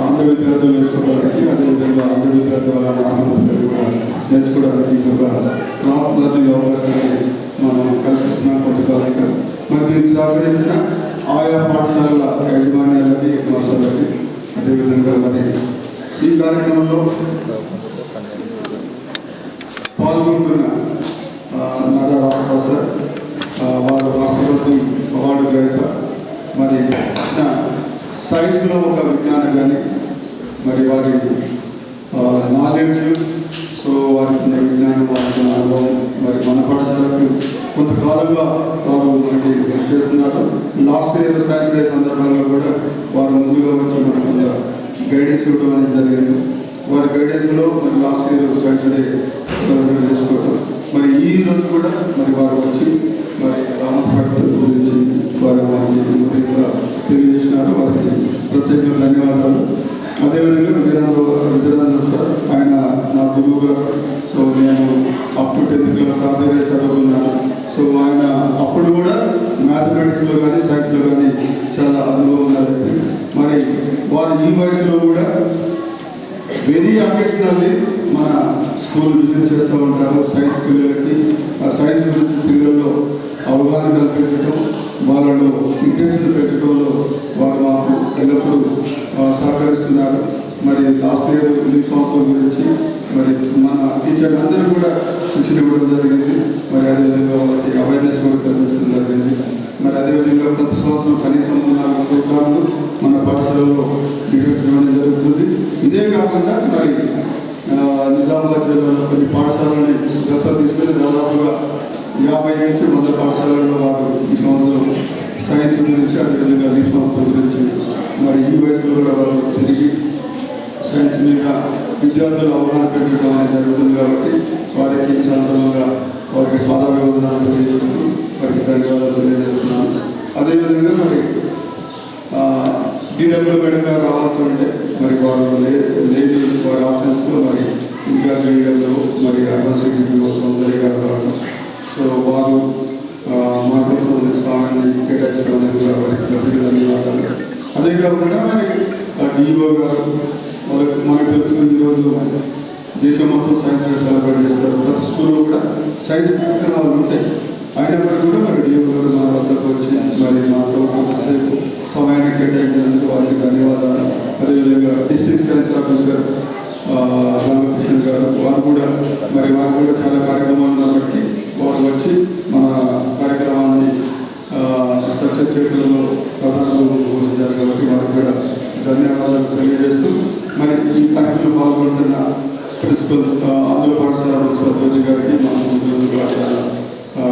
అందరి విద్యార్థులు నేర్చుకోవడానికి అదేవిధంగా అందరి విద్యార్థుల వాళ్ళ నాన్నలు కూడా నేర్చుకోవడానికి ఒక క్లాస్ లర్నింగ్ అవకాశాన్ని మనం కల్పిస్తున్నాం కొంతకాలంగా. మరి దీనికి సహకరించిన ఆయా పాఠశాలల యాజమాన్యాలకి మాస్టర్లకి అదేవిధంగా మరి ఈ కార్యక్రమంలో పాల్గొంటున్న నారా రామప్రసాద్ వారు రాష్ట్రపతి అవార్డు గ్రహీత. మరి సైన్స్లో ఒక విజ్ఞానం కానీ మరి వారి నాలెడ్జ్, సో వారికి విజ్ఞానం, వారికి అనుభవం మరి మన పాఠశాలకు కొంతకాలంగా వారు మనకి చేస్తున్నారు. లాస్ట్ ఇయర్ సైన్స్ డే సందర్భంగా కూడా వారు ముందుగా వచ్చి మనకు గైడెన్స్ ఇవ్వడం అనేది జరిగింది. వారి గైడెన్స్లో మరి last year science day celebrate చేసుకోవడం, మరి ఈ రోజు కూడా మరి వారు వచ్చి మరి రామపేట గురించి వారు మనకి తెలియజేసినారు. వారికి ప్రత్యేక ధన్యవాదాలు. అదేవిధంగా విజయరాజు సార్, ఆయన నా గురువు గారు. సో నేను up to 10th class sir దగ్గర చదువుకున్నాను. సో ఆయన అప్పుడు కూడా మ్యాథమెటిక్స్లో కానీ సైన్స్లో కానీ చాలా అనుభవం ఉన్నది. మరి వారు ఈ వయసులో కూడా వెరీ అకేషనల్లీ మన స్కూల్ విజిట్ చేస్తూ ఉంటారు. సైన్స్ పిల్లలకి ఆ సైన్స్ గురించి పిల్లల్లో అవగాహన కల్పించడం, వాళ్ళలో ఇంట్రెస్ట్ పెంచడంలో వారు మాకు ఎల్లప్పుడూ సహకరిస్తున్నారు. మరి లాస్ట్ ఇయర్ ఈ సంవత్సరం గురించి మరి మన టీచర్లు అందరూ కూడా శిక్షణ ఇవ్వడం జరిగింది. మరి అదేవిధంగా వాళ్ళకి అవేర్నెస్ కూడా కల్పించడం జరిగింది. మరి అదేవిధంగా ప్రతి సంవత్సరం కనీసం 4 ప్రోగ్రాంలు మన పాఠశాలలో నిర్వహించడం జరుగుతుంది. ఇదే కాకుండా మరి నిజామాబాద్ జిల్లాలో కొన్ని పాఠశాలని దత్తత తీసుకుని దాదాపుగా 50 నుంచి 100 పాఠశాలల్లో వారు ఈ సంవత్సరం సైన్స్ గురించి అదేవిధంగా ఈ సంవత్సరం గురించి మరి ఈ వయసులో కూడా వారు తిరిగి సైన్స్ మీద విద్యార్థులు అవగాహన పెంచడం అనేది జరుగుతుంది. కాబట్టి వారికి ఈ సందర్భంగా వారికి పాదాభివందనాలు తెలియజేస్తూ వారికి ధన్యవాదాలు తెలియజేస్తున్నాను. అదేవిధంగా మరి DW మేడం గారు రావాల్సి ఉంటే మరి వారు లేని వారి ఆప్షన్స్లో మరి ఇన్ఛార్జ్ లీడర్లు మరి అడ్వాన్స్డ్ సౌందర్య గారు రావడం, సో వారు మా కోసం సమయాన్ని కేటాయించడం అనేది కూడా వారికి ప్రత్యేక ధన్యవాదాలు. అదే కాకుండా మరి DO గారు మనకు తెలుసు ఈరోజు దేశం మొత్తం సైన్స్ డే సెలబ్రేట్ చేస్తారు. ప్రతి స్కూల్లో కూడా సైన్స్ కార్యక్రమాలు ఉంటాయి. అయినప్పటికీ కూడా మరి DO గారు మన వద్దకు వచ్చి మరి మాతో కొంతసేపు సమయాన్ని కేటాయించినందుకు వారికి ధన్యవాదాలు. అదేవిధంగా డిస్ట్రిక్ట్ సైన్స్ ఆఫీసర్ రామకృష్ణ గారు వారు కూడా చాలా కార్యక్రమాలు ఉన్నప్పటికీ వారు వచ్చి మన కార్యక్రమాన్ని సక్సెస్ చేయడంలో ప్రధాన పోషించారు. కాబట్టి వారికి కూడా ధన్యవాదాలు తెలియజేస్తూ మరి ఈ కార్యక్రమంలో పాల్గొంటున్న ప్రిన్సిపల్ ఆంధ్ర పాఠశాల ప్రిన్సిపల్ జ్యోతి గారికి, మన సంస్కృత పాఠశాల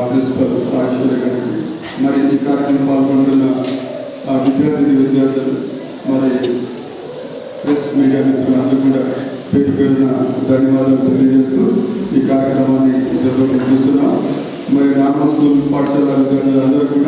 ప్రిన్సిపల్ రాజేశ్వరి గారికి, మరి ఈ కార్యక్రమంలో పాల్గొంటున్న విద్యార్థులు మరి ప్రెస్ మీడియా మిత్రులందరూ కూడా పేరు పేరున ధన్యవాదాలు తెలియజేస్తూ ఈ కార్యక్రమాన్ని జరుగుతున్నాం. మరి నార్మల్ స్కూల్ పాఠశాల విద్యార్థులందరూ కూడా